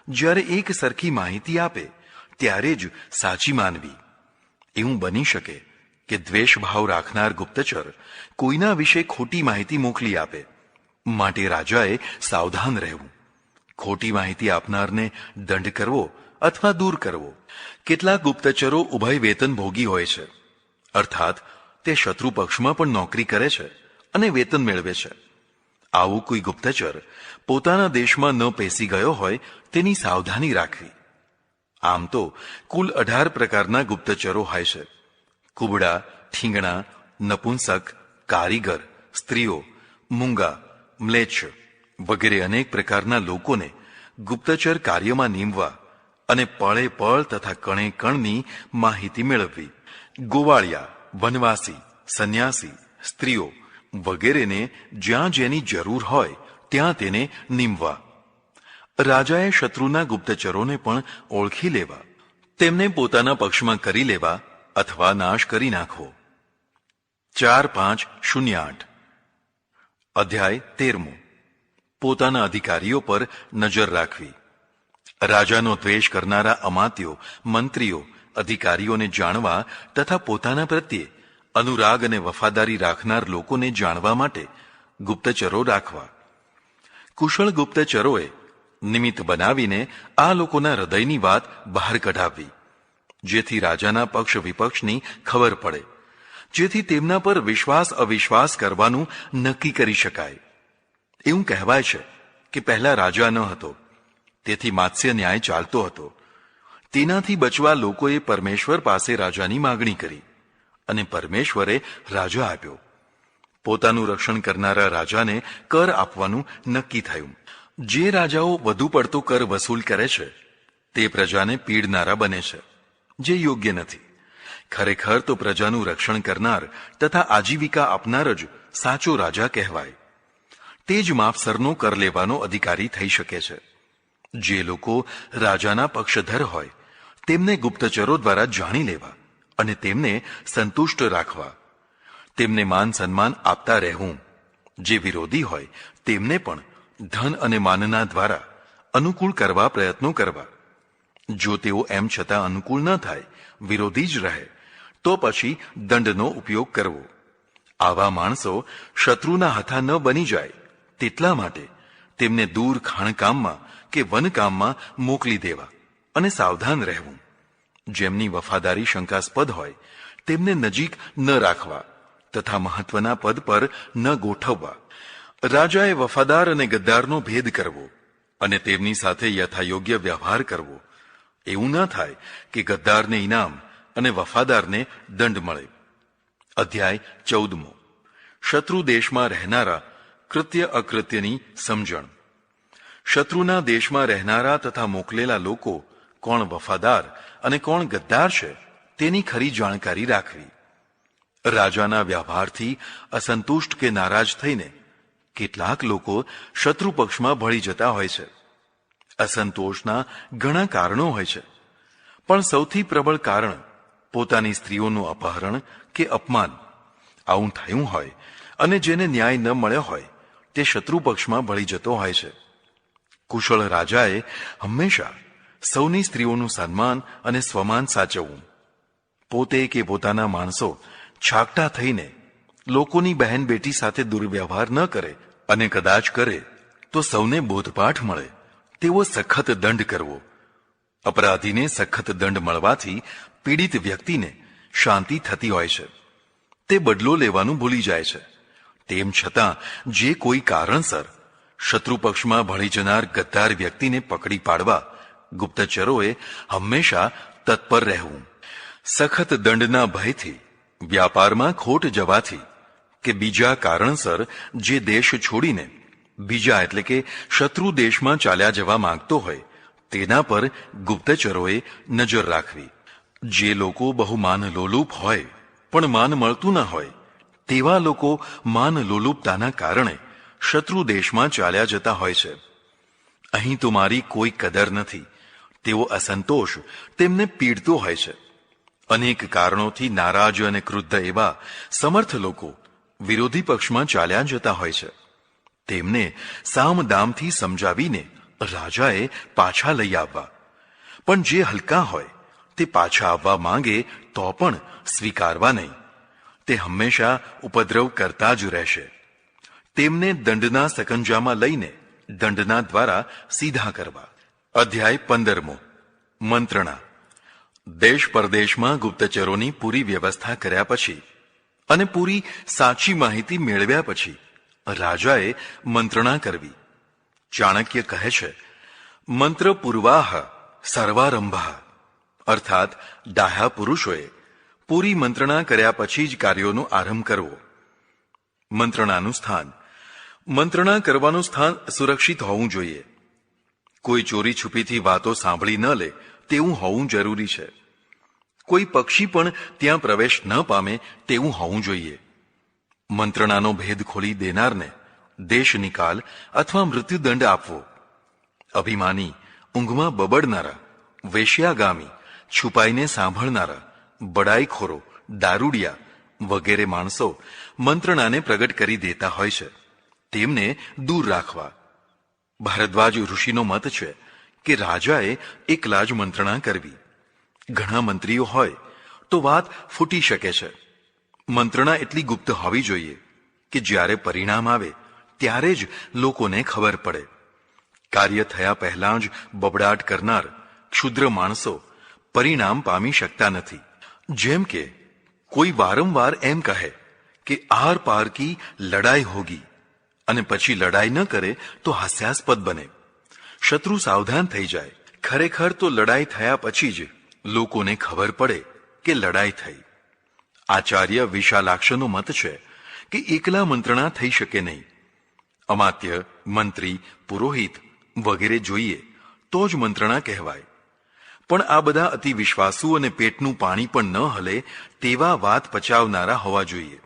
Speaker 1: જ્યારે એક સરખી માહિતી આપે ત્યારે જ સાચી માનવી. એવું બની શકે કે દ્વેષભાવ રાખનાર ગુપ્તચર કોઈના વિશે ખોટી માહિતી મોકલી આપે, માટે રાજાએ સાવધાન રહેવું. ખોટી માહિતી આપનારને દંડ કરવો અથવા દૂર કરવો. કેટલાક ગુપ્તચરો ઉભય વેતન ભોગી હોય છે, અર્થાત તે શત્રુ પક્ષમાં પણ નોકરી કરે છે અને વેતન મેળવે છે. આવું કોઈ ગુપ્તચર પોતાના દેશમાં ન પેસી ગયો હોય તેની સાવધાની રાખવી. આમ તો કુલ 18 પ્રકારના ગુપ્તચરો હોય છે. કુબડા, ઠીંગણા, નપુંસક, કારીગર, સ્ત્રીઓ, મૂંગા, મ્લેચ્છ વગેરે અનેક પ્રકારના લોકોને ગુપ્તચર કાર્યમાં નીમવા અને પળે પળ તથા કણે કણની માહિતી મેળવવી. ગોવાળિયા, વનવાસી, સંન્યાસી, સ્ત્રીઓ વગેરેને જ્યાં જેની જરૂર હોય ત્યાં તેને નીમવા. રાજાએ શત્રુના ગુપ્તચરોને પણ ઓળખી લેવા, તેમને પોતાના પક્ષમાં કરી લેવા અથવા નાશ કરી નાખવો. 4.5.08 અધ્યાય 13. પોતાના અધિકારીઓ પર નજર રાખવી. રાજાનો દ્વેષ કરનારા અમાત્યો, મંત્રીઓ, અધિકારીઓને જાણવા તથા પોતાના પ્રત્યે અનુરાગ અને વફાદારી રાખનાર લોકોને જાણવા માટે ગુપ્તચરો રાખવા. કુશળ ગુપ્તચરોએ નિમિત્ત બનાવીને આ લોકોના હૃદયની વાત બહાર કઢાવવી, જેથી રાજાના પક્ષ વિપક્ષની ખબર પડે, જેથી તેમના પર વિશ્વાસ અવિશ્વાસ કરવાનું નક્કી કરી શકાય. એવું કહેવાય છે કે પહેલા રાજા ન હતો, તેથી માત્સ્ય ન્યાય ચાલતો હતો. તેનાથી બચવા લોકોએ પરમેશ્વર પાસે રાજાની માગણી કરી અને પરમેશ્વરે રાજા આપ્યો. પોતાનું રક્ષણ કરનારા રાજાને કર આપવાનું નક્કી થયું. જે રાજાઓ વધુ પડતો કર વસૂલ કરે છે તે પ્રજાને પીડનારા બને છે, જે યોગ્ય નથી. ખરેખર તો પ્રજાનું રક્ષણ કરનાર તથા આજીવિકા આપનાર જ સાચો રાજા કહેવાય. તે જ માફસરનો કર લેવાનો અધિકારી થઈ શકે છે. જે લોકો રાજાના પક્ષધર હોય તેમને ગુપ્તચરો દ્વારા જાણી લેવા અને તેમને સંતુષ્ટ રાખવા. તેમને માન સન્માન આપતા રહેવું. જે વિરોધી હોય તેમને પણ ધન અને માનના દ્વારા અનુકૂળ કરવા પ્રયત્નો કરવા. જો તેઓ એમ છતાં અનુકૂળ ન થાય, વિરોધી જ રહે, તો પછી દંડનો ઉપયોગ કરવો. આવા માણસો શત્રુના હાથા ન બની જાય તેટલા માટે તેમને દૂર ખાણકામમાં કે વનકામમાં મોકલી દેવા અને સાવધાન રહેવું. જેમની વફાદારી શંકાસ્પદ હોય તેમને નજીક ન રાખવા તથા મહત્વના પદ પર ન ગોઠવવા. રાજાએ વફાદાર અને ગદ્દારનો ભેદ કરવો અને તેમની સાથે યથાયોગ્ય વ્યવહાર કરવો. એવું ન થાય કે ગદ્દારને ઇનામ અને વફાદારને દંડ મળે. અધ્યાય 14. શત્રુ દેશમાં રહેનારા કૃત્ય અકૃત્યની સમજણ. શત્રુના દેશમાં રહેનારા તથા મોકલેલા લોકો કોણ વફાદાર અને કોણ ગદ્દાર છે તેની ખરી જાણકારી રાખવી. રાજાના વ્યવહારથી અસંતુષ્ટ કે નારાજ થઈને કેટલાક લોકો શત્રુ પક્ષમાં ભળી જતા હોય છે. અસંતોષના ઘણા કારણો હોય છે, પણ સૌથી પ્રબળ કારણ પોતાની સ્ત્રીઓનું અપહરણ કે અપમાન આવું થયું હોય અને જેને ન્યાય ન મળ્યો હોય તે શત્રુ પક્ષમાં ભળી જતો હોય છે. કુશળ રાજાએ હંમેશા સૌની સ્ત્રીઓનું સન્માન અને સ્વમાન સાચવવું. પોતે કે પોતાના માણસો છાકટા થઈને લોકોની બહેન બેટી સાથે દુર્વ્યવહાર ન કરે અને કદાચ કરે તો સૌને બોધપાઠ મળે તેવો સખત દંડ કરવો. અપરાધીને સખત દંડ મળવાથી પીડિત વ્યક્તિને શાંતિ થતી હોય છે. તે બદલો લેવાનું ભૂલી જાય છે. તેમ છતાં જે કોઈ કારણસર શત્રુ પક્ષમાં ભળી જનાર ગદ્દાર વ્યક્તિને પકડી પાડવા ગુપ્તચરોએ હંમેશા તત્પર રહેવું. સખત દંડના ભયથી વ્યાપારમાં ખોટ જવાથી કે બીજા કારણસર જે દેશ છોડીને બીજા એટલે કે શત્રુ દેશમાં ચાલ્યા જવા માંગતો હોય તેના પર ગુપ્તચરોએ નજર રાખવી. જે લોકો બહુ માન લોલુપ હોય પણ માન મળતું ન હોય તેવા લોકો માન લોલુપતાના કારણે શત્રુ દેશમાં ચાલ્યા જતા હોય છે. અહીં તો મારી કોઈ કદર નથી તેવો અસંતોષ તેમને પીડતો હોય છે. અનેક કારણોથી નારાજ અને ક્રુદ્ધ એવા સમર્થ લોકો વિરોધી પક્ષમાં ચાલ્યા જતા હોય છે. તેમને સામદામથી સમજાવીને રાજાએ પાછા લઈ આવવા. પણ જે હલકા હોય તે પાછા આવવા માંગે તો પણ સ્વીકારવા નહીં. તે હંમેશા ઉપદ્રવ કરતા જ રહેશે. તેમને દંડના સકંજામાં લઈને દંડના દ્વારા સીધા કરવા. અધ્યાય 15. મંત્રણા. દેશ પરદેશમાં ગુપ્તચરોની પૂરી વ્યવસ્થા કર્યા પછી અને પૂરી સાચી માહિતી મેળવ્યા પછી રાજાએ મંત્રણા કરવી. ચાણક્ય કહે છે, મંત્ર પૂર્વાહ સર્વારંભ, અર્થાત ડાહ્યા પુરુષોએ પૂરી મંત્રણા કર્યા પછી જ કાર્યોનો આરંભ કરવો. મંત્રણાનું સ્થાન. મંત્રણા કરવાનું સ્થાન સુરક્ષિત હોવું જોઈએ. કોઈ ચોરી છુપીથી વાતો સાંભળી ન લે તેવું હોવું જરૂરી છે. કોઈ પક્ષી પણ ત્યાં પ્રવેશ ન પામે તેવું હોવું જોઈએ. મંત્રણાનો ભેદ ખોલી દેનારને દેશ નિકાલ અથવા મૃત્યુદંડ આપવો. અભિમાની, ઊંઘમાં બબડનારા, વેશ્યાગામી, છુપાઈને સાંભળનારા, બડાઈખોરો, દારૂડિયા વગેરે માણસો મંત્રણાને પ્રગટ કરી દેતા હોય છે. તેમને દૂર રાખવા. ભારદ્વાજ ઋષિનો મત છે કે રાજાએ એકલા જ મંત્રણા કરવી. ઘણા મંત્રીઓ હોય તો વાત ફૂટી શકે છે. મંત્રણા એટલી ગુપ્ત હોવી જોઈએ કે જ્યારે પરિણામ આવે ત્યારે જ લોકોને ખબર પડે. કાર્ય થયા પહેલા જ બબડાટ કરનાર ક્ષુદ્ર માણસો પરિણામ પામી શકતા નથી. જેમ કે કોઈ વારંવાર એમ કહે કે આર પાર કી લડાઈ હોગી અને પછી લડાઈ ન કરે તો હાસ્યાસ્પદ બને. શત્રુ સાવધાન થઈ જાય. ખરેખર તો લડાઈ થયા પછી જ લોકોને ખબર પડે કે લડાઈ થઈ. આચાર્ય વિશાલાક્ષનો મત છે કે એકલા મંત્રણા થઈ શકે નહીં. અમાત્ય, મંત્રી, પુરોહિત વગેરે જોઈએ તો જ મંત્રણા કહેવાય. પણ આ બધા અતિ વિશ્વાસુ અને પેટનું પાણી પણ ન હલે તેવા વાત પચાવનારા હોવા જોઈએ.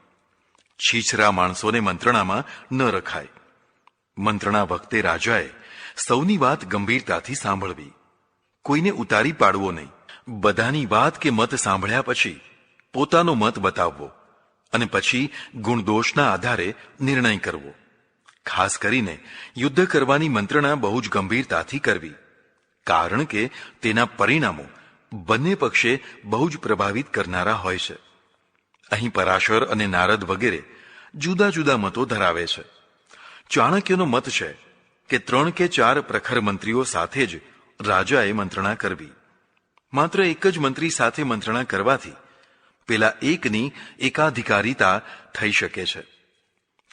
Speaker 1: છીછરા માણસોને મંત્રણામાં ન રખાય. મંત્રણા વખતે રાજાએ સૌની વાત ગંભીરતાથી સાંભળવી. કોઈને ઉતારી પાડવો નહીં. બધાની વાત કે મત સાંભળ્યા પછી પોતાનો મત બતાવવો અને પછી ગુણદોષના આધારે નિર્ણય કરવો. ખાસ કરીને યુદ્ધ કરવાની મંત્રણા બહુ જ ગંભીરતાથી કરવી, કારણ કે તેના પરિણામો બંને પક્ષે બહુ જ પ્રભાવિત કરનારા હોય છે. અહીં પરાશર અને નારદ વગેરે જુદા જુદા મતો ધરાવે છે. ચાણક્યનો મત છે કે 3 કે 4 પ્રખર મંત્રીઓ સાથે જ રાજાએ મંત્રણા કરવી. માત્ર એક જ મંત્રી સાથે મંત્રણા કરવાથી પેલા એકની એકાધિકારીતા થઈ શકે છે.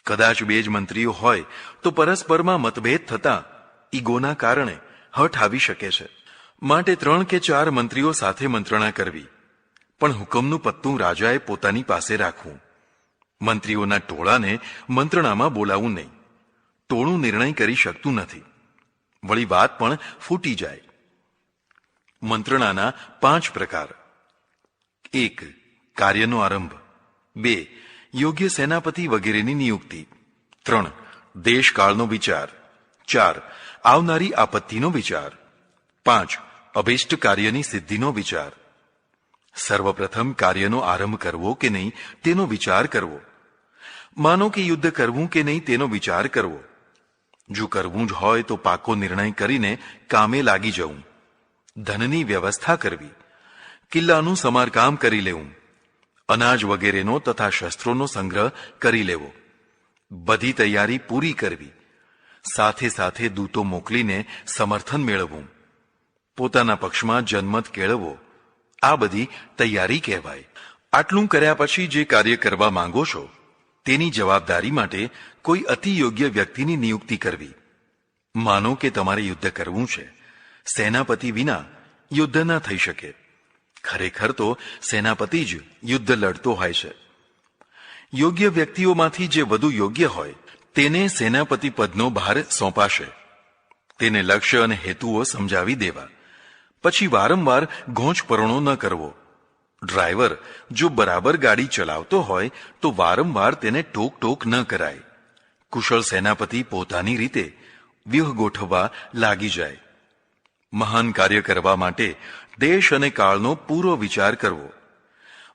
Speaker 1: કદાચ બે જ મંત્રીઓ હોય તો પરસ્પરમાં મતભેદ થતા ઈગોના કારણે હઠ આવી શકે છે. માટે 3 કે 4 મંત્રીઓ સાથે મંત્રણા કરવી, પણ હુકમનું પત્તું રાજાએ પોતાની પાસે રાખવું. મંત્રીઓના ટોળાને મંત્રણામાં બોલાવવું નહીં. ટોળું નિર્ણય કરી શકતું નથી, વળી વાત પણ ફૂટી જાય. મંત્રણાના 5 પ્રકાર: 1. કાર્યનો આરંભ. 2. યોગ્ય સેનાપતિ વગેરેની નિયુક્તિ. 3. દેશકાળનો વિચાર. 4. આવનારી આપત્તિનો વિચાર. 5. અભિષ્ટ કાર્યની સિદ્ધિનો વિચાર. સર્વપ્રથમ કાર્યનો આરંભ કરવો કે નહીં તેનો વિચાર કરવો. માનો કે યુદ્ધ કરવું કે નહીં તેનો વિચાર કરવો. જો કરવું જ હોય તો પાકો નિર્ણય કરીને કામે લાગી જવું. ધનની વ્યવસ્થા કરવી. કિલ્લાનું સમારકામ કરી લેવું. અનાજ વગેરેનો તથા શસ્ત્રોનો સંગ્રહ કરી લેવો. બધી તૈયારી પૂરી કરવી. સાથે સાથે દૂતો મોકલીને સમર્થન મેળવવું. પોતાના પક્ષમાં જનમત કેળવવો. આ બધી તૈયારી કહેવાય. આટલું કર્યા પછી જે કાર્ય કરવા માંગો છો તેની જવાબદારી માટે કોઈ અતિ યોગ્ય વ્યક્તિની નિયુક્તિ કરવી. માનો કે તમારે યુદ્ધ કરવું છે. સેનાપતિ વિના યુદ્ધ ન થઈ શકે. ખરેખર તો સેનાપતિ જ યુદ્ધ લડતો હોય છે. યોગ્ય વ્યક્તિઓમાંથી જે વધુ યોગ્ય હોય તેને સેનાપતિ પદનો ભાર સોંપાશે. તેને લક્ષ્ય અને હેતુઓ સમજાવી દેવા. પછી વારંવાર ઘોંચપરણો ન કરવો. ડ્રાઈવર જો બરાબર ગાડી ચલાવતો હોય તો વારંવાર તેને ટોક ટોક ન કરાય. કુશળ સેનાપતિ પોતાની રીતે વ્યૂહ ગોઠવવા લાગી જાય. મહાન કાર્ય કરવા માટે દેશ અને કાળનો પૂરો વિચાર કરવો.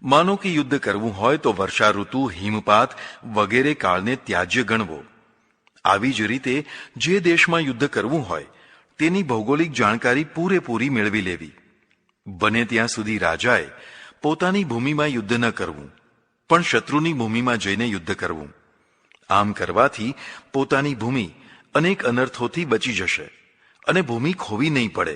Speaker 1: માનો કે યુદ્ધ કરવું હોય તો વર્ષા ઋતુ, હિમપાત વગેરે કાળને ત્યાજ્ય ગણવો. આવી જ રીતે જે દેશમાં યુદ્ધ કરવું હોય તેની ભૌગોલિક જાણકારી પૂરેપૂરી મેળવી લેવી. બને ત્યાં સુધી રાજાએ પોતાની ભૂમિમાં યુદ્ધ ન કરવું, પણ શત્રુની ભૂમિમાં જઈને યુદ્ધ કરવું. આમ કરવાથી પોતાની ભૂમિ અનેક અનર્થોથી બચી જશે અને ભૂમિ ખોવી નહીં પડે.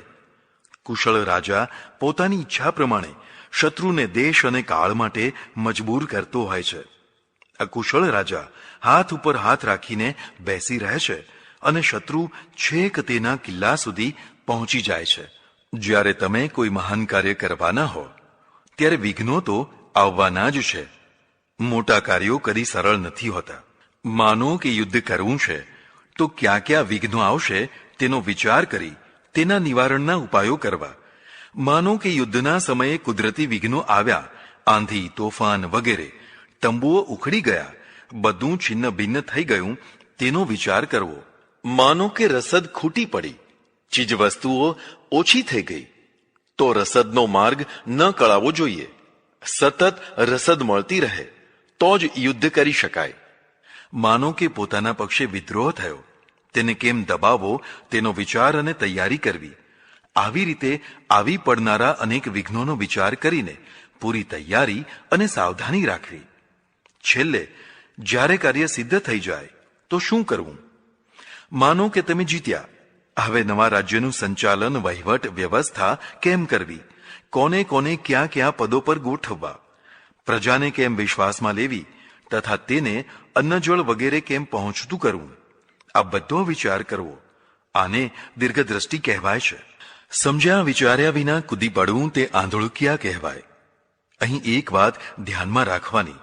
Speaker 1: કુશળ રાજા પોતાની ઈચ્છા પ્રમાણે શત્રુને દેશ અને કાળ માટે મજબૂર કરતો હોય છે. અકુશળ રાજા હાથ ઉપર હાથ રાખીને બેસી રહે છે અને શત્રુ છેક તેના કિલ્લા સુધી પહોંચી જાય છે. જ્યારે તમે કોઈ મહાન કાર્ય કરવાના હો ત્યારે વિઘ્નો તો આવવાના જ છે. મોટા કાર્યો કદી સરળ નથી હોતા. માનો કે યુદ્ધ કરવું છે તો ક્યાં ક્યાં વિઘ્નો આવશે તેનો વિચાર કરી તેના નિવારણના ઉપાયો કરવા. માનો કે યુદ્ધના સમયે કુદરતી વિઘ્નો આવ્યા, આંધી, તોફાન વગેરે, તંબુઓ ઉખડી ગયા, બધું છિન્ન ભિન્ન થઈ ગયું, તેનો વિચાર કરવો. માનો કે રસદ ખૂટી પડી, ચીજવસ્તુઓ ઓછી થઈ ગઈ, તો રસદનો માર્ગ ન કળાવો જોઈએ. સતત રસદ મળતી રહે તો જ યુદ્ધ કરી શકાય. માનો કે પોતાના પક્ષે વિદ્રોહ થયો, તેને કેમ દબાવવો તેનો વિચાર અને તૈયારી કરવી. આવી રીતે આવી પડનારા અનેક વિઘ્નોનો વિચાર કરીને પૂરી તૈયારી અને સાવધાની રાખવી. છેલ્લે જ્યારે કાર્ય સિદ્ધ થઈ જાય તો શું કરવું? માનો કે તમે જીત્યા. હવે નવા રાજ્યનું સંચાલન, વહીવટ, વ્યવસ્થા કેમ કરવી? કોને કોને ક્યાં ક્યાં પદો પર ગોઠવવા? પ્રજાને કેમ વિશ્વાસમાં લેવી તથા તેને અન્નજળ વગેરે કેમ પહોંચતું કરવું? આ બધો વિચાર કરવો. આને દીર્ઘદ્રષ્ટિ કહેવાય છે. સમજ્યા વિચાર્યા વિના કૂદી પડવું તે આંધળુકિયા કહેવાય. અહીં એક વાત ધ્યાનમાં રાખવાની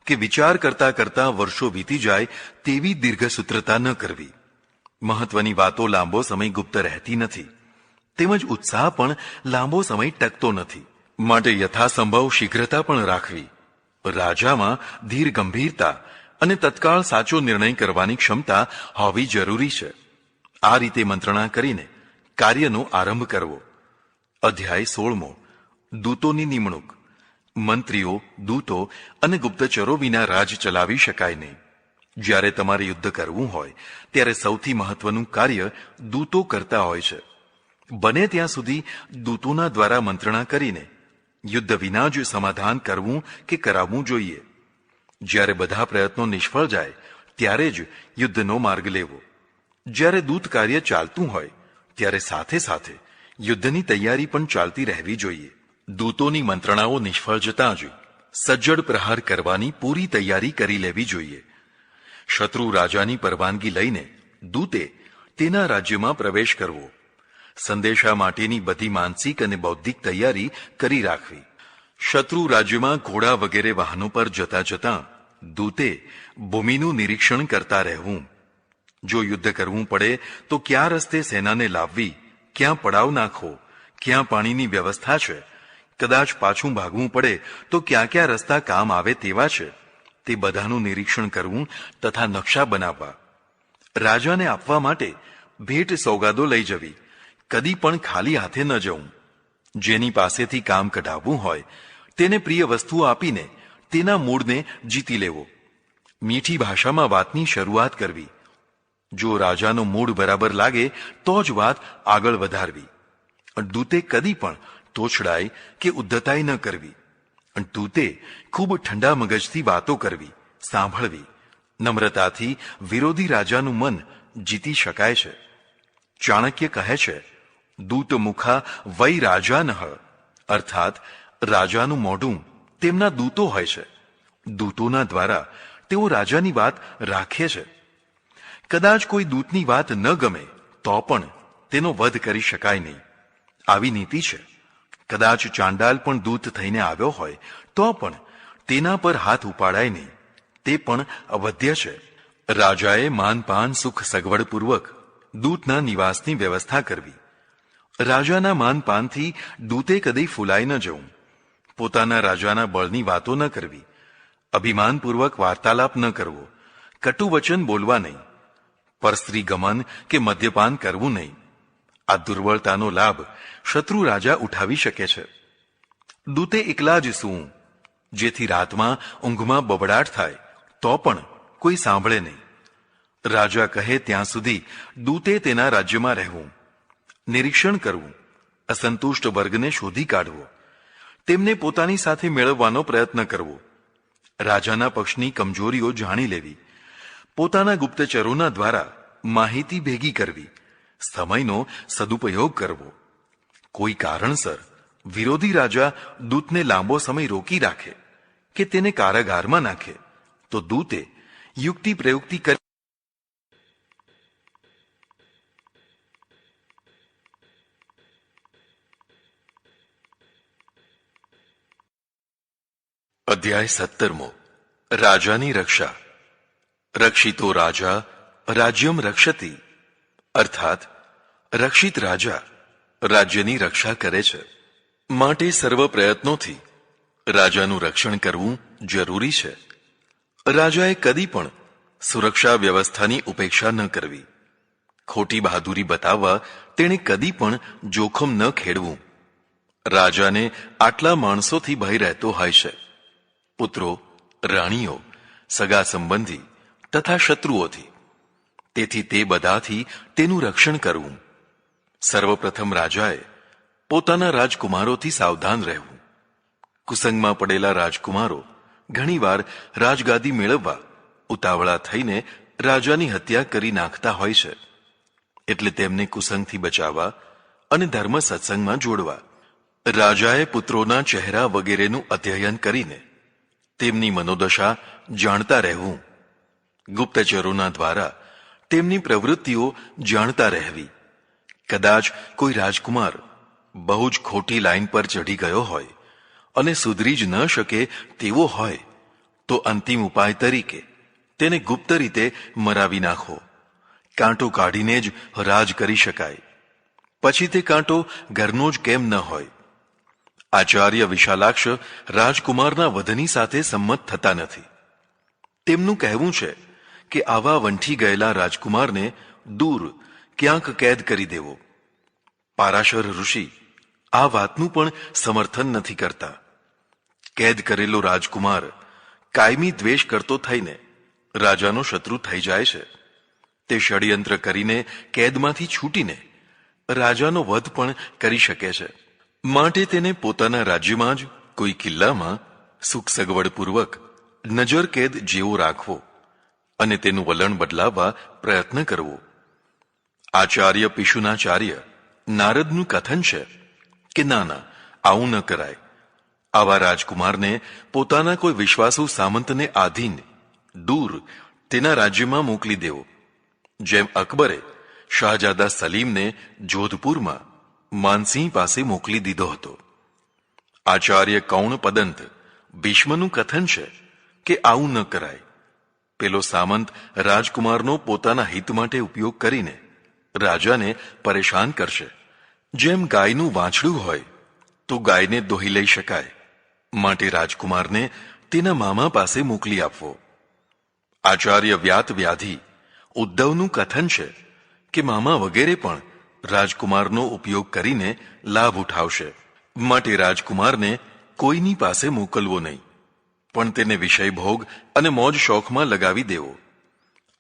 Speaker 1: કે વિચાર કરતા કરતા વર્ષો વીતી જાય તેવી દીર્ઘસૂત્રતા ન કરવી. મહત્વની વાતો લાંબો સમય ગુપ્ત રહેતી નથી, તેમજ ઉત્સાહ પણ લાંબો સમય ટકતો નથી. માટે યથાસંભવ શીઘ્રતા પણ રાખવી. રાજામાં ધીર ગંભીરતા અને તત્કાળ સાચો નિર્ણય કરવાની ક્ષમતા હોવી જરૂરી છે. આ રીતે મંત્રણા કરીને કાર્યનો આરંભ કરવો. અધ્યાય 16. દૂતોની નિમણૂક. મંત્રીઓ, દૂતો અને ગુપ્તચરો વિના રાજ ચલાવી શકાય નહીં. જ્યારે તમારે યુદ્ધ કરવું હોય ત્યારે સૌથી મહત્વનું કાર્ય દૂતો કરતા હોય છે. બને ત્યાં સુધી દૂતોના દ્વારા મંત્રણા કરીને યુદ્ધ વિના જ સમાધાન કરવું કે કરાવવું જોઈએ. જ્યારે બધા પ્રયત્નો નિષ્ફળ જાય ત્યારે જ યુદ્ધનો માર્ગ લેવો. જ્યારે દૂત કાર્ય ચાલતું હોય ત્યારે સાથે સાથે યુદ્ધની તૈયારી પણ ચાલતી રહેવી જોઈએ. દૂતોની મંત્રણાઓ નિષ્ફળ જતાં જ સજ્જડ પ્રહાર કરવાની પૂરી તૈયારી કરી લેવી જોઈએ. શત્રુ રાજાની પરવાનગી લઈને દૂતે તેના રાજ્યમાં પ્રવેશ કરવો. સંદેશા માટેની બધી માનસિક અને બૌદ્ધિક તૈયારી કરી રાખવી. શત્રુ રાજ્યમાં ઘોડા વગેરે વાહનો પર જતા જતાં દૂતે ભૂમિનું નિરીક્ષણ કરતા રહેવું. જો યુદ્ધ કરવું પડે તો ક્યાં રસ્તે સેનાને લાવવી, ક્યાં પડાવ નાખવો, ક્યાં પાણીની વ્યવસ્થા છે, કદાચ પાછું ભાગવું પડે તો ક્યાં ક્યાં રસ્તા કામ આવે તેવા છે, તે બધાનું નિરીક્ષણ કરવું તથા નકશા બનાવવા. રાજાને આપવા માટે ભેટ સોગાદો લઈ જવી. કદી પણ ખાલી હાથે ન જવું. જેની પાસેથી કામ કઢાવવું હોય તેને પ્રિય વસ્તુઓ આપીને તેના મૂળને જીતી લેવો. મીઠી ભાષામાં વાતની શરૂઆત કરવી. જો રાજાનો મૂડ બરાબર લાગે તો જ વાત આગળ વધારવી. દૂતે કદી પણ તોછડાઈ કે ઉદ્ધતાઈ ન કરવી. દૂતે ખૂબ ઠંડા મગજથી વાતો કરવી, સાંભળવી. નમ્રતાથી વિરોધી રાજાનું મન જીતી શકાય છે. ચાણક્ય કહે છે, દૂત મુખા વૈ રાજાનઃ, અર્થાત રાજાનું મોઢું તેમના દૂતો હોય છે. દૂતોના દ્વારા તેઓ રાજાની વાત રાખે છે. કદાચ કોઈ દૂતની વાત ન ગમે તો પણ તેનો વધ કરી શકાય નહીં. આવી નીતિ છે. કદાચ ચાંડાલ પણ દૂત થઈને આવ્યો હોય તો પણ તેના પર હાથ ઉપાડાય નહીં. તે પણ અવધ્ય છે. રાજાએ માનપાન સુખ સગવડપૂર્વક દૂતના નિવાસની વ્યવસ્થા કરવી. રાજાના માનપાનથી દૂતે કદી ફૂલાઈ ન જવું. પોતાના રાજાના બળની વાતો ન કરવી. અભિમાનપૂર્વક વાર્તાલાપ ન કરવો. કટુ વચન બોલવા નહીં. પરસ્ત્રી ગમન કે મદ્યપાન કરવું નહીં. આ દુર્બળતાનો લાભ શત્રુ રાજા ઉઠાવી શકે છે. દૂતે એકલા જ સૂવું, જેથી રાતમાં ઊંઘમાં બબડાટ થાય તો પણ કોઈ સાંભળે નહીં. રાજા કહે ત્યાં સુધી દૂતે તેના રાજ્યમાં રહેવું. નિરીક્ષણ કરવું. અસંતુષ્ટ વર્ગને શોધી કાઢવો. તેમને પોતાની સાથે મેળવવાનો પ્રયત્ન કરવો. રાજાના પક્ષની કમજોરીઓ જાણી લેવી. પોતાના ગુપ્તચરોના દ્વારા માહિતી ભેગી કરવી. સમયનો સદુપયોગ કરવો. કોઈ કારણસર વિરોધી રાજા દૂતને લાંબો સમય રોકી રાખે કે તેને કારાગારમાં નાખે તો દૂતે યુક્તિ પ્રયુક્તિ કરી અધ્યાય 17 રાજાની રક્ષા. રક્ષિતો રાજા રાજ્યમ રક્ષતિ, અર્થાત રક્ષિત રાજા રાજ્યની રક્ષા કરે છે. માટે સર્વ પ્રયત્નોથી રાજાનું રક્ષણ કરવું જરૂરી છે. રાજાએ કદી પણ સુરક્ષા વ્યવસ્થાની ઉપેક્ષા ન કરવી. ખોટી બહાદુરી બતાવવા તેણે કદી પણ જોખમ ન ખેડવું. રાજાને આટલા માણસોથી ભય રહેતો હોય છે: પુત્રો, રાણીઓ, સગા સંબંધી તથા શત્રુઓથી. તેથી તે બધાથી તેનું રક્ષણ કરવું. સર્વપ્રથમ રાજાએ પોતાના રાજકુમારોથી સાવધાન રહેવું. કુસંગમાં પડેલા રાજકુમારો ઘણીવાર રાજગાદી મેળવવા ઉતાવળા થઈને રાજાની હત્યા કરી નાખતા હોય છે. એટલે તેમને કુસંગથી બચાવવા અને ધર્મ સત્સંગમાં જોડવા રાજાએ પુત્રોના ચહેરા વગેરેનું અધ્યયન કરીને તેમની મનોદશા જાણતા રહેવું. ગુપ્તચરોના દ્વારા તેમની પ્રવૃત્તિઓ જાણતા રહેવી. કદાચ કોઈ રાજકુમાર બહુ જ ખોટી લાઈન પર ચઢી ગયો હોય અને સુધરી જ ન શકે તેવો હોય તો અંતિમ ઉપાય તરીકે તેને ગુપ્ત રીતે મરાવી નાખો. કાંટો કાઢીને જ રાજ કરી શકાય. પછી તે કાંટો ઘરનો જ કેમ ન હોય. આચાર્ય વિશાલાક્ષ રાજકુમારના વધની સાથે સંમત થતા નથી. તેમનું કહેવું છે કે આવા વંઠી ગયેલા રાજકુમારને દૂર ક્યાંક કેદ કરી દેવો. પારાશર ઋષિ આ વાતનું પણ સમર્થન નથી કરતા. કેદ કરેલો રાજકુમાર કાયમી દ્વેષ કરતો થઈને રાજાનો શત્રુ થઈ જાય છે. તે ષડયંત્ર કરીને કેદમાંથી છૂટીને રાજાનો વધ પણ કરી શકે છે. માટે તેને પોતાના રાજ્યમાં જ કોઈ કિલ્લામાં સુખ સગવડપૂર્વક નજર કેદ જેવો રાખવો અને તેનું વલણ બદલાવવા પ્રયત્ન કરવો. આચાર્ય પિશુનાચાર્ય નારદનું કથન છે કે ના, આવું ન કરાય. આવા રાજકુમારને પોતાના કોઈ વિશ્વાસુ સામંતને આધીન દૂર તેના રાજ્યમાં મોકલી દેવો, જેમ અકબરે શાહજાદા સલીમને જોધપુરમાં માનસિંહ પાસે મોકલી દીધો હતો. આચાર્ય કૌણ પદંત ભીષ્મનું કથન છે કે આવું ન કરાય. પેલો સામંત રાજકુમારનો પોતાના હિત માટે ઉપયોગ કરીને રાજાને પરેશાન કરશે. જેમ ગાયનું વાંછડું હોય તો ગાયને દોહી લઈ શકાય, માટે રાજકુમારને તેના મામા પાસે મોકલી આપવો. આચાર્ય વ્યાત વ્યાધિ ઉદ્ધવનું કથન છે કે મામા વગેરે પણ રાજકુમારનો ઉપયોગ કરીને લાભ ઉઠાવશે, માટે રાજકુમારને કોઈની પાસે મોકલવો નહીં, પણ તેને વિષય ભોગ અને મોજ શોખમાં લગાવી દેવો.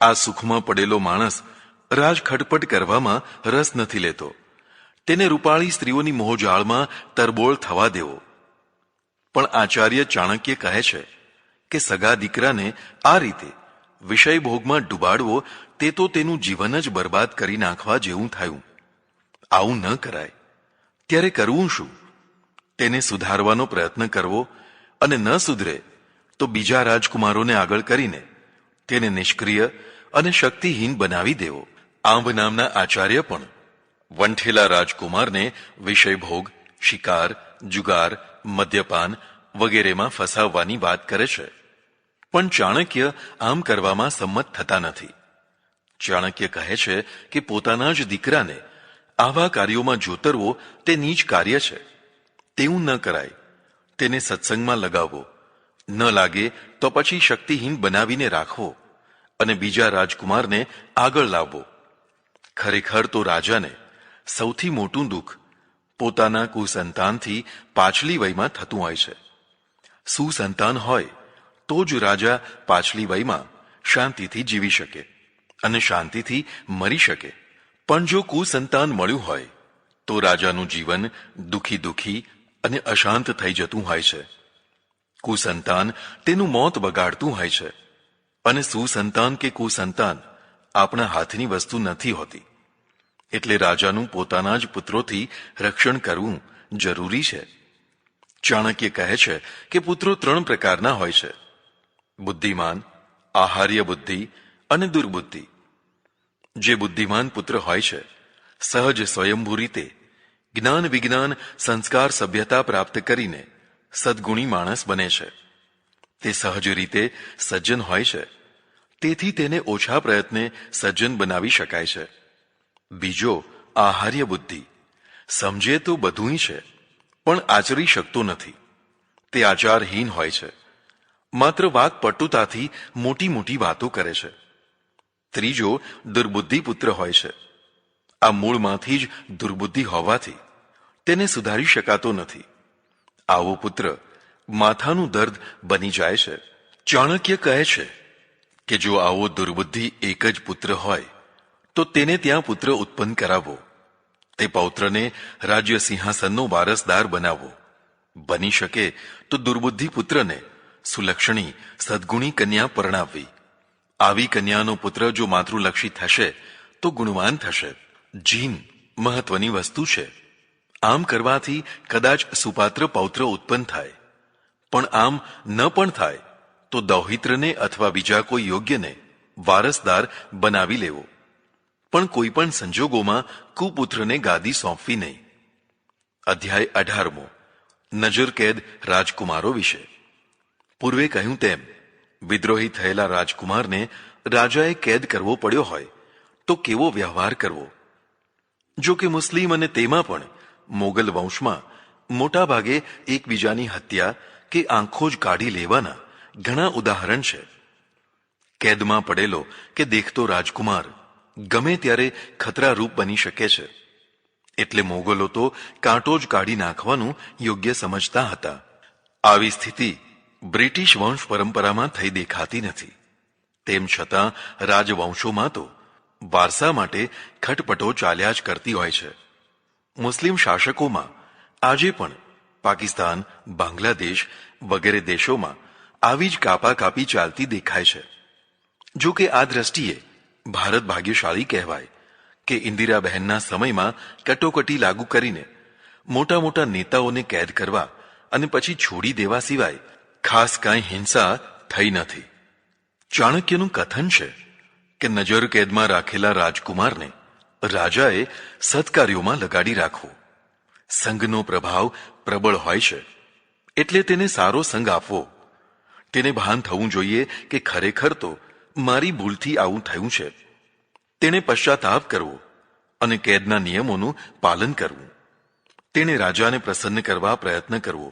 Speaker 1: આ સુખમાં પડેલો માણસ રાજ ખટપટ કરવામાં રસ નથી લેતો. તેને રૂપાળી સ્ત્રીઓની મોહજાળમાં તરબોળ થવા દેવો. પણ આચાર્ય ચાણક્ય કહે છે કે સગા દીકરાને આ રીતે વિષય ભોગમાં ડૂબાડવો તે તો તેનું જીવન જ બરબાદ કરી નાખવા જેવું થયું. આવું ન કરાય. ત્યારે કરવું શું? તેને સુધારવાનો પ્રયત્ન કરવો, અને ન સુધરે તો બીજા રાજકુમારોને આગળ કરીને તેને નિષ્ક્રિય અને શક્તિહીન બનાવી દેવો. આંબ નામના આચાર્ય પણ વંઠેલા રાજકુમારને વિષયભોગ, શિકાર, જુગાર, મદ્યપાન વગેરેમાં ફસાવવાની વાત કરે છે. પણ ચાણક્ય આમ કરવામાં સંમત થતા નથી. ચાણક્ય કહે છે કે પોતાના જ દીકરાને આવા કાર્યોમાં જોતરવો તે નીચ કાર્ય છે. તેવું ન કરાય. તેને સત્સંગમાં લગાવવો, ન લાગે તો પછી શક્તિહીન બનાવીને રાખવો અને બીજા રાજકુમારને આગળ લાવવો. ખરેખર તો રાજાને સૌથી મોટું દુઃખ પોતાના કુસંતાનથી પાછલી વયમાં થતું હોય છે. સુસંતાન હોય તો જ રાજા પાછલી વયમાં શાંતિથી જીવી શકે અને શાંતિથી મરી શકે. પણ જો કુસંતાન મળ્યું હોય તો રાજાનું જીવન દુઃખી દુઃખી અને અશાંત થઈ જતું હોય છે. કુસંતાન તેનું મોત બગાડતું હોય છે. અને સુસંતાન કે કુસંતાન આપણા હાથની વસ્તુ નથી હોતી. એટલે રાજાનું પોતાના જ પુત્રોથી રક્ષણ કરવું જરૂરી છે. ચાણક્ય કહે છે કે પુત્રો 3 પ્રકારના હોય છે: બુદ્ધિમાન, આહાર્ય બુદ્ધિ અને દુર્બુદ્ધિ. જે બુદ્ધિમાન પુત્ર હોય છે સહજ સ્વયંભૂ રીતે જ્ઞાન વિજ્ઞાન સંસ્કાર સભ્યતા પ્રાપ્ત કરીને સદગુણી માણસ બને છે. તે સહજ રીતે સજ્જન હોય છે, તેથી તેને ઓછા પ્રયત્ને સજ્જન બનાવી શકાય છે. બીજો આહાર્ય બુદ્ધિ સમજે તો બધું છે, પણ આચરી શકતો નથી. તે આચારહીન હોય છે, માત્ર વાકપટુતાથી મોટી મોટી વાતો કરે છે. ત્રીજો દુર્બુદ્ધિ પુત્ર હોય છે. આ મૂળમાંથી જ દુર્બુદ્ધિ હોવાથી તેને સુધારી શકાતો નથી. આવો પુત્ર માથાનું દર્દ બની જાય છે. ચાણક્ય કહે છે કે જો આવો દુર્બુદ્ધિ એક જ પુત્ર હોય તો તેને ત્યાં પુત્ર ઉત્પન્ન કરાવો. તે પૌત્રને રાજ્ય સિંહાસનનો વારસદાર બનાવવો. બની શકે તો દુર્બુદ્ધિ પુત્રને સુલક્ષણી સદગુણી કન્યા પરણાવવી. આવી કન્યાનો પુત્ર જો માતૃલક્ષી થશે તો ગુણવાન થશે. જીન મહત્વની વસ્તુ છે. આમ કરવાથી કદાચ સુપાત્ર પૌત્ર ઉત્પન્ન થાય, પણ આમ ન પણ થાય તો દૌહિત્રને અથવા બીજા કોઈ યોગ્યને વારસદાર બનાવી લેવો. પણ કોઈ પણ સંજોગોમાં કુપુત્રને ગાદી સોંપવી નહીં. અધ્યાય 18મો નજર કેદ રાજકુમારો વિશે. પૂર્વે કહ્યું તેમ વિદ્રોહી થયેલા રાજકુમારને રાજાએ કેદ કરવો પડ્યો હોય તો કેવો વ્યવહાર કરવો. જો કે મુસ્લિમ અને તેમાં પણ મોગલ વંશમાં મોટા ભાગે એકબીજાની હત્યા કે આંખો જ કાઢી લેવાના ઘણા ઉદાહરણ છે. કેદમાં પડેલો કે દેખતો રાજકુમાર ગમે ત્યારે ખતરારૂપ બની શકે છે. એટલે મોગલો તો કાંટો જ કાઢી નાખવાનું યોગ્ય સમજતા હતા. આવી સ્થિતિ બ્રિટિશ વંશ પરંપરામાં થઈ દેખાતી નથી. તેમ છતાં રાજવંશોમાં તો વારસા માટે ખટપટો ચાલ્યા જ કરતી હોય છે. મુસ્લિમ શાસકોમાં આજે પણ પાકિસ્તાન, બાંગ્લાદેશ વગેરે દેશોમાં આવી જ કાપાકાપી ચાલતી દેખાય છે. જો કે આ દ્રષ્ટિએ ભારત ભાગ્યશાળી કહેવાય કે ઇન્દિરાબહેનના સમયમાં કટોકટી લાગુ કરીને મોટા મોટા નેતાઓને કેદ કરવા અને પછી છોડી દેવા સિવાય ખાસ કાંઈ હિંસા થઈ નથી. ચાણક્યનું કથન છે કે નજર કેદમાં રાખેલા રાજકુમારને રાજાએ સત્કાર્યોમાં લગાડી રાખવો. સંઘનો પ્રભાવ પ્રબળ હોય છે, એટલે તેને સારો સંગ આપવો. તેને ભાન થવું જોઈએ કે ખરેખર તો મારી ભૂલથી આવું થયું છે. તેણે પશ્ચાતાપ કરવો અને કેદના નિયમોનું પાલન કરવું. તેણે રાજાને પ્રસન્ન કરવા પ્રયત્ન કરવો.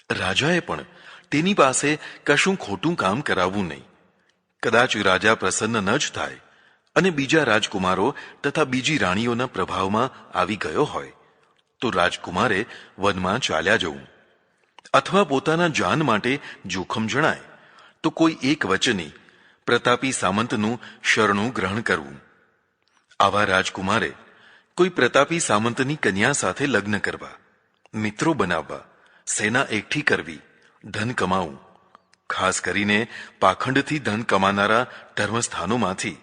Speaker 1: રાજાએ પણ તેની પાસે કશું ખોટું કામ કરાવવું નહીં. કદાચ રાજા પ્રસન્ન ન જ થાય અને બીજા રાજકુમારો તથા બીજી રાણીઓના પ્રભાવમાં આવી ગયો હોય તો રાજકુમારે વનમાં ચાલ્યા જવું, અથવા પોતાના જાન માટે જોખમ જણાય તો કોઈ એક વચની પ્રતાપી સામંતનું શરણું ગ્રહણ કરવું. આવા રાજકુમારે કોઈ પ્રતાપી સામંતની કન્યા સાથે લગ્ન કરવા, મિત્રો બનાવવા, સેના એકઠી કરવી, ધન કમાવું. ખાસ કરીને પાખંડથી ધન કમાનારા ધર્મસ્થાનોમાંથી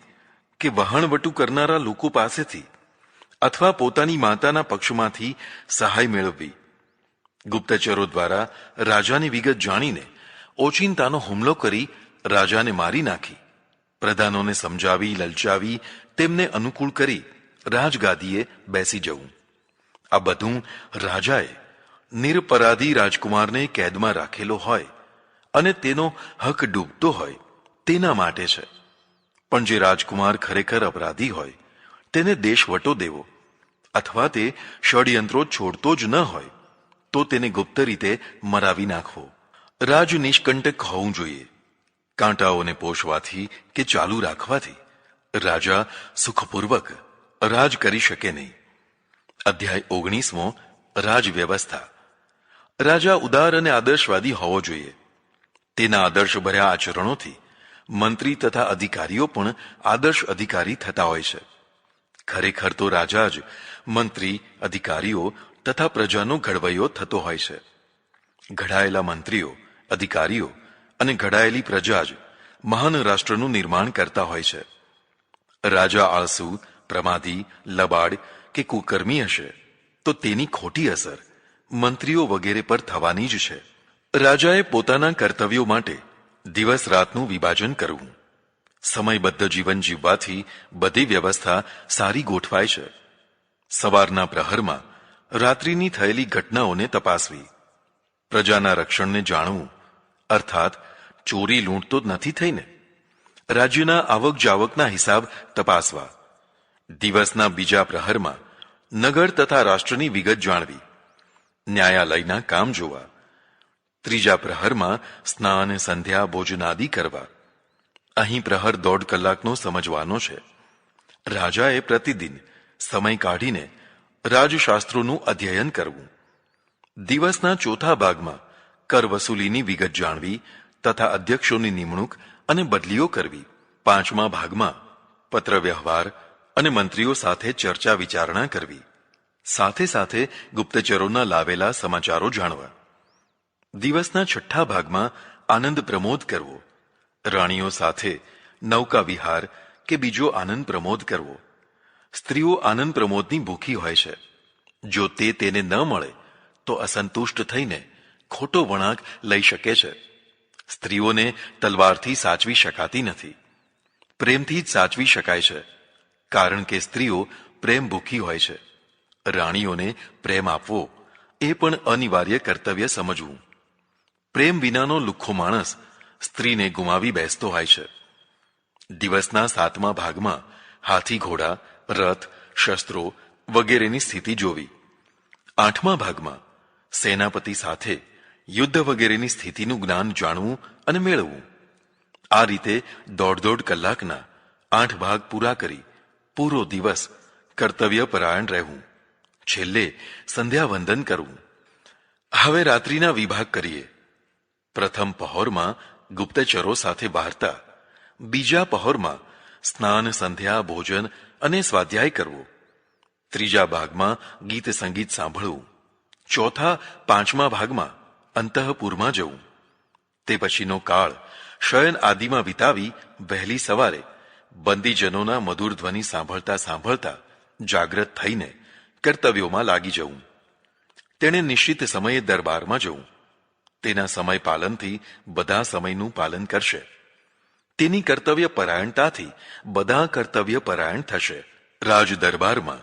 Speaker 1: કે વહાણવટું કરનારા લોકો પાસેથી અથવા પોતાની માતાના પક્ષમાંથી સહાય મેળવવી. ગુપ્તચરો દ્વારા રાજાની વિગત જાણીને ઓચિંતાનો હુમલો કરી રાજાને મારી નાખી, પ્રધાનોને સમજાવી લલચાવી તેમને અનુકૂળ કરી રાજગાદીએ બેસી જવું. આ બધું રાજાએ નિરપરાધી રાજકુમારને કેદમાં રાખેલો હોય અને તેનો હક ડૂબતો હોય તેના માટે છે. પણ જે રાજકુમાર ખરેખર અપરાધી હોય તેને દેશવટો દેવો, અથવા તે ષડયંત્રો છોડતો જ ન હોય તો તેને ગુપ્ત રીતે મરાવી નાખવો. રાજ નિષ્કંટક હોવું જોઈએ. કાંટાઓને પોષવાથી કે ચાલુ રાખવાથી રાજા સુખપૂર્વક રાજ કરી શકે નહીં. અધ્યાય 19 રાજ વ્યવસ્થા. રાજા ઉદાર અને આદર્શવાદી હોવો જોઈએ. તેના આદર્શભર્યા આચરણોથી મંત્રી તથા અધિકારીઓ પણ આદર્શ અધિકારી થતા હોય છે. ખરેખર તો રાજા જ મંત્રી, અધિકારીઓ તથા પ્રજાનો ઘડવૈયો થતો હોય છે. ઘડાયેલા મંત્રીઓ, અધિકારીઓ અને ઘડાયેલી પ્રજા જ મહાન રાષ્ટ્રનું નિર્માણ કરતા હોય છે. રાજા આળસુ, પ્રમાદી, લબાડ કે કુકર્મી હશે તો તેની ખોટી અસર મંત્રીઓ વગેરે પર થવાની જ છે. રાજાએ પોતાના કર્તવ્યો માટે દિવસ રાતનું વિભાજન કરવું. સમયબદ્ધ જીવન જીવવાથી બધી વ્યવસ્થા સારી ગોઠવાય છે. સવારના પ્રહરમાં રાત્રિની થયેલી ઘટનાઓને તપાસવી. પ્રજાના રક્ષણને જાણવું, અર્થાત ચોરી લૂંટ તો નથી થઈ ને. રાજ્યના આવક જાવકના હિસાબ તપાસવા. દિવસના બીજા પ્રહરમાં નગર તથા રાષ્ટ્રની વિગત જાણવી. ન્યાયાલયના કામ જોવા. ત્રીજા પ્રહરમાં સ્નાન, સંધ્યા, ભોજનાદિ કરવા. અહીં પ્રહર 1.5 કલાકનો સમજવાનો છે. રાજાએ પ્રતિદિન સમય કાઢીને રાજશાસ્ત્રોનું અધ્યયન કરવું. દિવસના ચોથા ભાગમાં કર વસૂલીની વિગત જાણવી તથા અધ્યક્ષોની નિમણૂક અને બદલીઓ કરવી. પાંચમા ભાગમાં પત્ર વ્યવહાર અને મંત્રીઓ સાથે ચર્ચા વિચારણા કરવી. સાથે સાથે ગુપ્તચરોના લાવેલા સમાચારો જાણવા. દિવસના છઠ્ઠા ભાગમાં આનંદ પ્રમોદ કરવો. રાણીઓ સાથે નૌકા વિહાર કે બીજો આનંદ પ્રમોદ કરવો. સ્ત્રીઓ આનંદ પ્રમોદની ભૂખી હોય છે. જો તે તેને ન મળે તો અસંતુષ્ટ થઈને ખોટો વળાંક લઈ શકે છે. સ્ત્રીઓને તલવારથી સાચવી શકાતી નથી, પ્રેમથી જ સાચવી શકાય છે, કારણ કે સ્ત્રીઓ પ્રેમ ભૂખી હોય છે. રાણીઓને પ્રેમ આપવો એ પણ અનિવાર્ય કર્તવ્ય સમજવું. પ્રેમ વિનાનો લુખ્ખો માણસ સ્ત્રીને ગુમાવી બેસતો હોય છે. દિવસના 7મા ભાગમાં હાથી, ઘોડા, રથ, શસ્ત્રો વગેરેની સ્થિતિ જોવી. 8મા ભાગમાં સેનાપતિ સાથે યુદ્ધ વગેરેની સ્થિતિનું જ્ઞાન જાણવું અને મેળવવું. આ રીતે 1.5 કલાકના 8 ભાગ પૂરા કરી પૂરો દિવસ કર્તવ્ય પરાયણ રહેવું. છેલ્લે સંધ્યાવંદન કરવું. હવે રાત્રિના વિભાગ કરીએ. પ્રથમ પહોરમાં ગુપ્તચરો સાથે વાર્તા. બીજા પહોરમાં સ્નાન, સંધ્યા, ભોજન અને સ્વાધ્યાય કરવો. ત્રીજા ભાગમાં ગીત સંગીત સાંભળવું. ચોથા 5મા ભાગમાં અંતઃપુરમાં જવું. તે પછીનો કાળ શયન આદિમાં વિતાવી વહેલી સવારે બંદીજનોના મધુર ધ્વનિ સાંભળતા સાંભળતા જાગ્રત થઈને કર્તવ્યોમાં લાગી જવું. તેણે નિશ્ચિત સમયે દરબારમાં જવું. તેના સમય પાલનથી બધા સમયનું પાલન કરશે. તેની કર્તવ્ય પરાયણતાથી બધા કર્તવ્ય પરાયણ થશે. રાજ દરબારમાં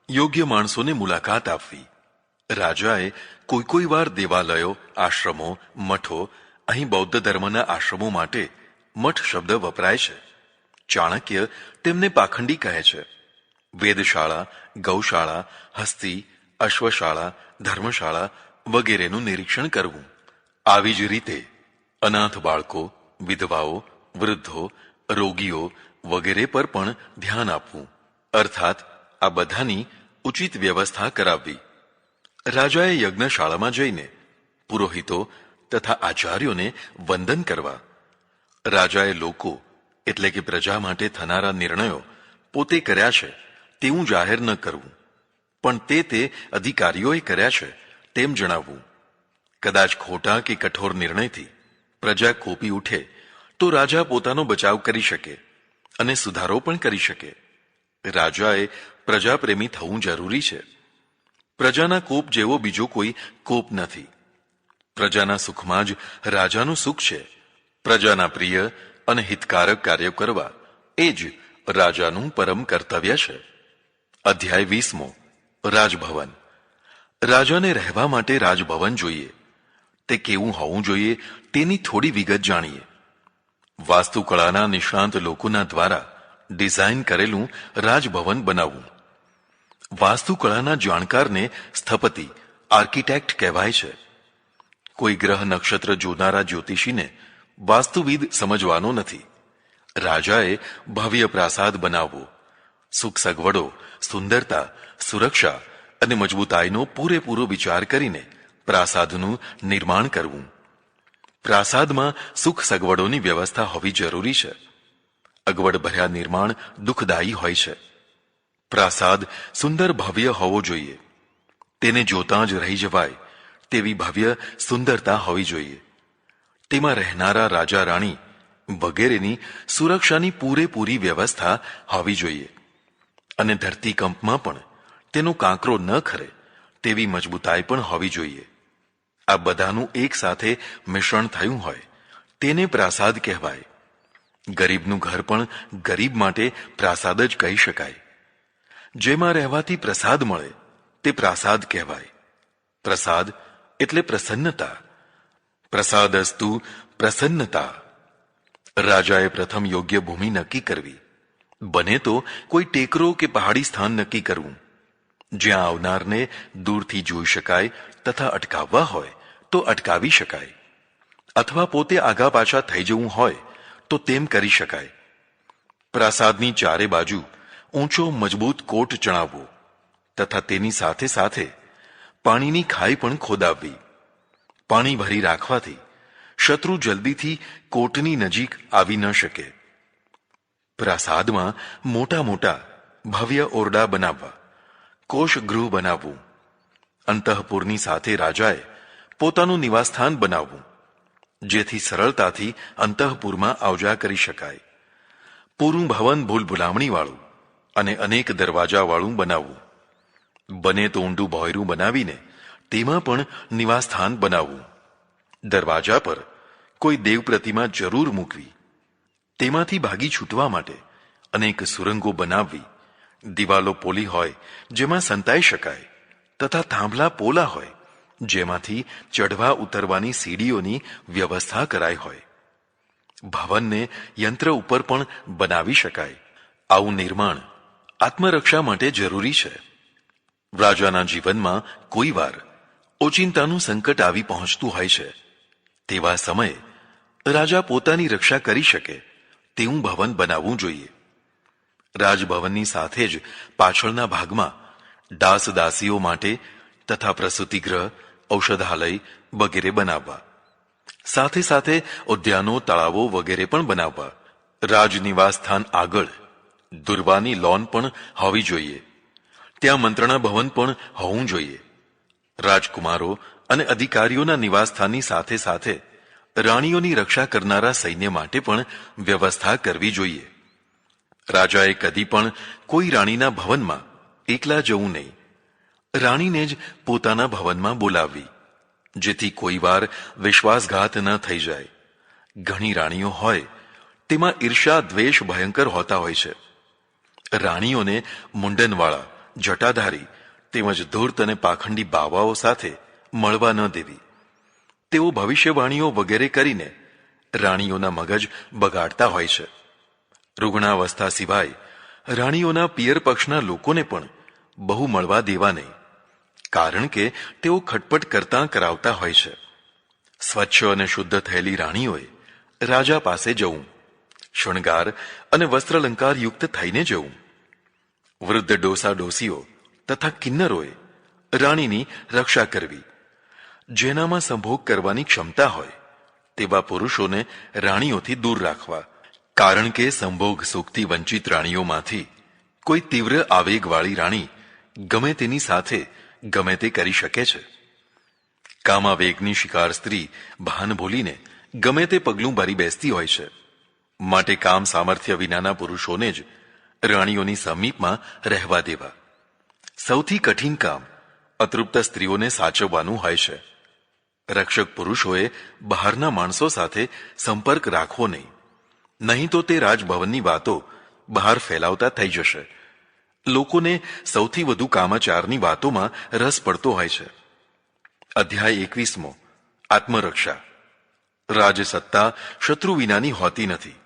Speaker 1: યોગ્ય માણસોને મુલાકાત આપવી. રાજાએ કોઈ વાર દેવાલયો, આશ્રમો, મઠો, અહીં બૌદ્ધ ધર્મના આશ્રમો માટે મઠ શબ્દ વપરાય છે. ચાણક્ય તેમને પાખંડી કહે છે. વેદશાળા, ગૌશાળા, હસ્તી, અશ્વશાળા, ધર્મશાળા વગેરેનું નિરીક્ષણ કરવું. આવી જ રીતે અનાથ બાળકો, વિધવાઓ, વૃદ્ધો, રોગીઓ વગેરે પર પણ ધ્યાન આપવું. અર્થાત આ બધાની ઉચિત વ્યવસ્થા કરાવવી. રાજાએ યજ્ઞશાળામાં જઈને પુરોહિતો તથા આચાર્યોને વંદન કરવા. રાજાએ લોકો એટલે કે પ્રજા માટે થનારા નિર્ણયો પોતે કર્યા છે તેવું જાહેર ન કરવું, પણ તે અધિકારીઓએ કર્યા છે તેમ જણાવવું. કદાચ ખોટા કે કઠોર નિર્ણયથી પ્રજા કોપી ઉઠે તો રાજા પોતાનો બચાવ કરી શકે અને સુધારો પણ કરી શકે. રાજાએ પ્રજાપ્રેમી થવું જરૂરી છે. પ્રજાના કોપ જેવો બીજો કોઈ કોપ નથી. પ્રજાના સુખમાં જ રાજાનું સુખ છે. પ્રજાના પ્રિય અને હિતકારક કાર્યો કરવા એ જ રાજાનું પરમ કર્તવ્ય છે. અધ્યાય 20મો. રાજભવન. રાજાને રહેવા માટે રાજભવન જોઈએ. તે કેવું હોવું જોઈએ તેની થોડી વિગત જાણીએ. વાસ્તુકળાના નિષ્ણાંત લોકોના દ્વારા ડિઝાઇન કરેલું રાજભવન બનાવવું. વાસ્તુકળાના જાણકારને સ્થપતિ, આર્કિટેક્ટ કહેવાય છે. કોઈ ગ્રહ નક્ષત્ર જોનારા જ્યોતિષીને વાસ્તુવિદ સમજવાનો નથી. રાજાએ ભવ્ય પ્રાસાદ બનાવવો. સુખ સગવડો, સુંદરતા, સુરક્ષા અને મજબૂતાઈનો પૂરેપૂરો વિચાર કરીને પ્રાસાદનું નિર્માણ કરવું. પ્રાસાદમાં સુખ સગવડોની વ્યવસ્થા હોવી જરૂરી છે. અગવડભર્યા નિર્માણ દુઃખદાયી હોય છે. પ્રાસાદ સુંદર ભવ્ય હોવો જોઈએ. તેને જોતાં જ રહી જવાય તેવી ભવ્ય સુંદરતા હોવી જોઈએ. તેમાં રહેનારા રાજા રાણી વગેરેની સુરક્ષાની પૂરેપૂરી વ્યવસ્થા હોવી જોઈએ અને ધરતીકંપમાં પણ તેનો કાંકરો ન ખરે તેવી મજબૂતાઈ પણ હોવી જોઈએ. આ બધાનું એક સાથે મિશ્રણ થયું હોય તેને પ્રાસાદ કહેવાય. ગરીબનું ઘર પણ ગરીબ માટે પ્રાસાદ જ કહી શકાય. જેમાં રહેવાથી પ્રસાદ મળે તે પ્રાસાદ કહેવાય. પ્રસાદ એટલે પ્રસન્નતા. પ્રસાદસ્તુ પ્રસન્નતા. રાજાએ પ્રથમ યોગ્ય ભૂમિ નક્કી કરવી. બને તો કોઈ ટેકરો કે પહાડી સ્થાન નક્કી કરવું. જ્યાં આવનારને દૂરથી જોઈ શકાય તથા અટકાવવા હોય તો અટકાવી શકાય, અથવા પોતે આગા પાછા થઈ જવું હોય તો તેમ કરી શકાય. પ્રાસાદની ચારે બાજુ ઊંચો મજબૂત કોટ ચણાવવો તથા તેની સાથે સાથે પાણીની ખાઈ પણ ખોદાવવી. પાણી ભરી રાખવાથી શત્રુ જલ્દીથી કોટની નજીક આવી ન શકે. પ્રાસાદમાં મોટા મોટા ભવ્ય ઓરડા બનાવવા. કોષગૃહ બનાવવું. અંતઃપુરની સાથે રાજાએ પોતાનું નિવાસસ્થાન બનાવવું, જેથી સરળતાથી અંતઃપુરમાં આવજા કરી શકાય. પૂરું ભવન ભૂલભુલામણીવાળું અને અનેક દરવાજાવાળું બનાવવું. બને તો ઊંડું ભોંયરું બનાવીને તેમાં પણ નિવાસસ્થાન બનાવવું. દરવાજા પર કોઈ દેવ પ્રતિમા જરૂર મૂકવી. તેમાંથી ભાગી છૂટવા માટે અનેક સુરંગો બનાવવી. દિવાલો પોલી હોય જેમાં સંતાઈ શકાય તથા થાંભલા પોલા હોય જેમાંથી ચઢવા ઉતરવાની સીડીઓની વ્યવસ્થા કરાઈ હોય. ભવનને યંત્ર ઉપર પણ બનાવી શકાય. આવું નિર્માણ આત્મરક્ષા માટે જરૂરી છે. રાજાના જીવનમાં કોઈ વાર ઓચિંતાનું સંકટ આવી પહોંચતું હોય છે. તેવા સમયે રાજા પોતાની રક્ષા કરી શકે તેવું ભવન બનાવવું જોઈએ. રાજભવનની સાથે જ પાછળના ભાગમાં દાસ દાસીઓ માટે તથા પ્રસૂતિગૃહ, ઔષધાલય વગેરે બનાવવા. સાથે સાથે ઉદ્યાનો, તળાવો વગેરે પણ બનાવવા. રાજનિવાસ સ્થાન આગળ દુર્વાની લોન પણ હોવી જોઈએ. ત્યાં મંત્રણા ભવન પણ હોવું જોઈએ. રાજકુમારો અને અધિકારીઓના નિવાસસ્થાનની સાથે સાથે રાણીઓની રક્ષા કરનારા સૈન્ય માટે પણ વ્યવસ્થા કરવી જોઈએ. રાજાએ કદી પણ કોઈ રાણીના ભવનમાં એકલા જવું નહીં. રાણીને જ પોતાના ભવનમાં બોલાવવી. જેથી કોઈ વાર વિશ્વાસઘાત ન થઈ જાય. ઘણી રાણીઓ હોય તેમાં ઈર્ષા દ્વેષ ભયંકર હોતા હોય છે. રાણીઓને મુંડનવાળા, જટાધારી તેમજ ધૂર્ત અને પાખંડી બાવાઓ સાથે મળવા ન દેવી. તેઓ ભવિષ્યવાણીઓ વગેરે કરીને રાણીઓના મગજ બગાડતા હોય છે. રૂગ્ણાવસ્થા સિવાય રાણીઓના પિયર પક્ષના લોકોને પણ બહુ મળવા દેવા નહીં, કારણ કે તેઓ ખટપટ કરતા કરાવતા હોય છે. સ્વચ્છ અને શુદ્ધ થયેલી રાણીઓએ રાજા પાસે જવું, શણગાર અને વસ્ત્રાલંકાર યુક્ત થઈને જવું. વૃદ્ધ ડોસા ડોસીઓ તથા કિન્નરોએ રાણીની રક્ષા કરવી. જેનામાં સંભોગ કરવાની ક્ષમતા હોય તેવા પુરુષોને રાણીઓથી દૂર રાખવા, કારણ કે સંભોગ સુખથી વંચિત રાણીઓમાંથી કોઈ તીવ્ર આવેગવાળી રાણી ગમે તેની સાથે ગમે તે કરી શકે છે. કામાવેગની શિકાર સ્ત્રી ભાન ભૂલીને ગમે તે પગલું ભરી બેસતી હોય છે. માટે કામ સામર્થ્ય વિનાના પુરુષોને જ રાણીઓની સમીપમાં રહેવા દેવા. સૌથી કઠિન કામ અતૃપ્ત સ્ત્રીઓને સાચવવાનું હોય છે. રક્ષક પુરુષોએ બહારના માણસો સાથે સંપર્ક રાખવો નહીં, નહીં તો તે રાજભવનની વાતો બહાર ફેલાવતા થઈ જશે. લોકોને સૌથી વધુ કામાચારની વાતોમાં રસ પડતો હોય છે. અધ્યાય 21 આત્મરક્ષા. રાજસત્તા શત્રુ વિનાની હોતી નથી.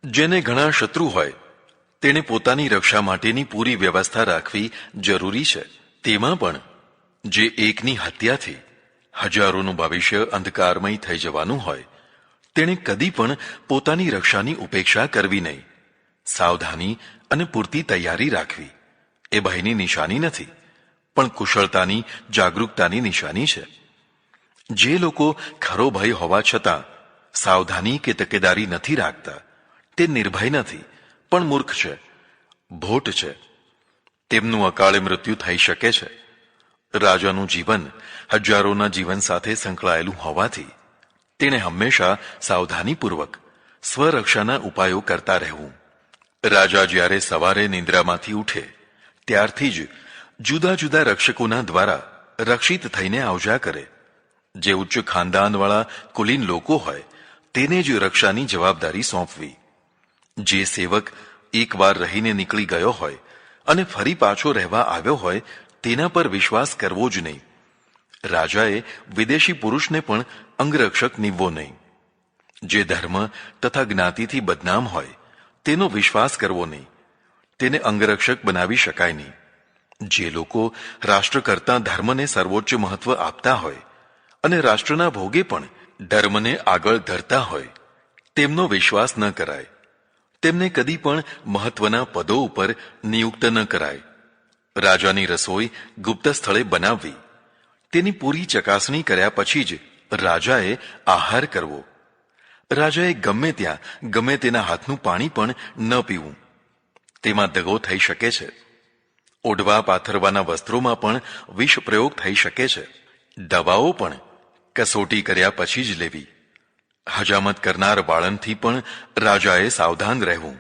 Speaker 1: જેને ઘણા શત્રુ હોય તેણે પોતાની રક્ષા માટેની પૂરી વ્યવસ્થા રાખવી જરૂરી છે. તેમાં પણ જે એકની હત્યાથી હજારોનું ભવિષ્ય અંધકારમય થઈ જવાનું હોય તેણે કદી પણ પોતાની રક્ષાની ઉપેક્ષા કરવી નહીં. સાવધાની અને પૂરતી તૈયારી રાખવી એ ભયની નિશાની નથી, પણ કુશળતાની, જાગૃતતાની નિશાની છે. જે લોકો ખરો ભય હોવા છતાં સાવધાની કે તકેદારી નથી રાખતા તે નિર્ભય નથી, પણ મૂર્ખ છે, ભોટ છે. તેમનું અકાળે મૃત્યુ થઈ શકે છે. રાજાનું જીવન હજારોના જીવન સાથે સંકળાયેલું હોવાથી તેણે હંમેશા સાવધાનીપૂર્વક સ્વરક્ષાના ઉપાયો કરતા રહેવું. રાજા જ્યારે સવારે નિંદ્રામાંથી ઉઠે ત્યારથી જ જુદા જુદા રક્ષકોના દ્વારા રક્ષિત થઈને આવજા કરે. જે ઉચ્ચ ખાનદાનવાળા કુલીન લોકો હોય તેને જ રક્ષાની જવાબદારી સોંપવી. જે સેવક એકવાર રહીને નીકળી ગયો હોય અને ફરી પાછો રહેવા આવ્યો હોય તેના પર વિશ્વાસ કરવો જ નહીં. રાજાએ વિદેશી પુરુષને પણ અંગરક્ષક નીમવો નહીં. જે ધર્મ તથા જ્ઞાતિથી બદનામ હોય તેનો વિશ્વાસ કરવો નહીં. તેને અંગરક્ષક બનાવી શકાય નહીં. જે લોકો રાષ્ટ્ર કરતાં ધર્મને સર્વોચ્ચ મહત્વ આપતા હોય અને રાષ્ટ્રના ભોગે પણ ધર્મને આગળ ધરતા હોય તેમનો વિશ્વાસ ન કરાય. તેમને કદી પણ મહત્વના પદો ઉપર નિયુક્ત ન કરાય. રાજાની રસોઈ ગુપ્ત સ્થળે બનાવવી. તેની પૂરી ચકાસણી કર્યા પછી જ રાજાએ આહાર કરવો. રાજાએ ગમે ત્યાં ગમે તેના હાથનું પાણી પણ ન પીવું. તેમાં દગો થઈ શકે છે. ઓઢવા પાથરવાના વસ્ત્રોમાં પણ વિષ પ્રયોગ થઈ શકે છે. દવાઓ પણ કસોટી કર્યા પછી જ લેવી. હજામત કરનાર વાળંદથી પણ રાજાએ સાવધાન રહેવું.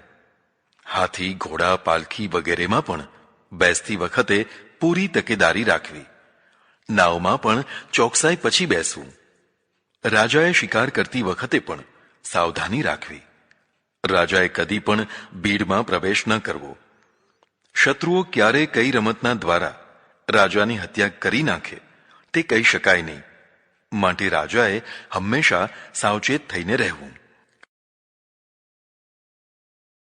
Speaker 1: હાથી, ઘોડા, પાલખી વગેરેમાં પણ બેસતી વખતે પૂરી તકેદારી રાખવી. નાવમાં પણ ચોકસાઈ પછી બેસવું. રાજાએ શિકાર કરતી વખતે પણ સાવધાની રાખવી. રાજાએ કદી પણ ભીડમાં પ્રવેશ ન કરવો. શત્રુઓ ક્યારે કઈ રમતના દ્વારા રાજાની હત્યા કરી નાખે તે કહી શકાય નહીં. માટે રાજાએ હંમેશા સાવચેત થઈને રહેવું.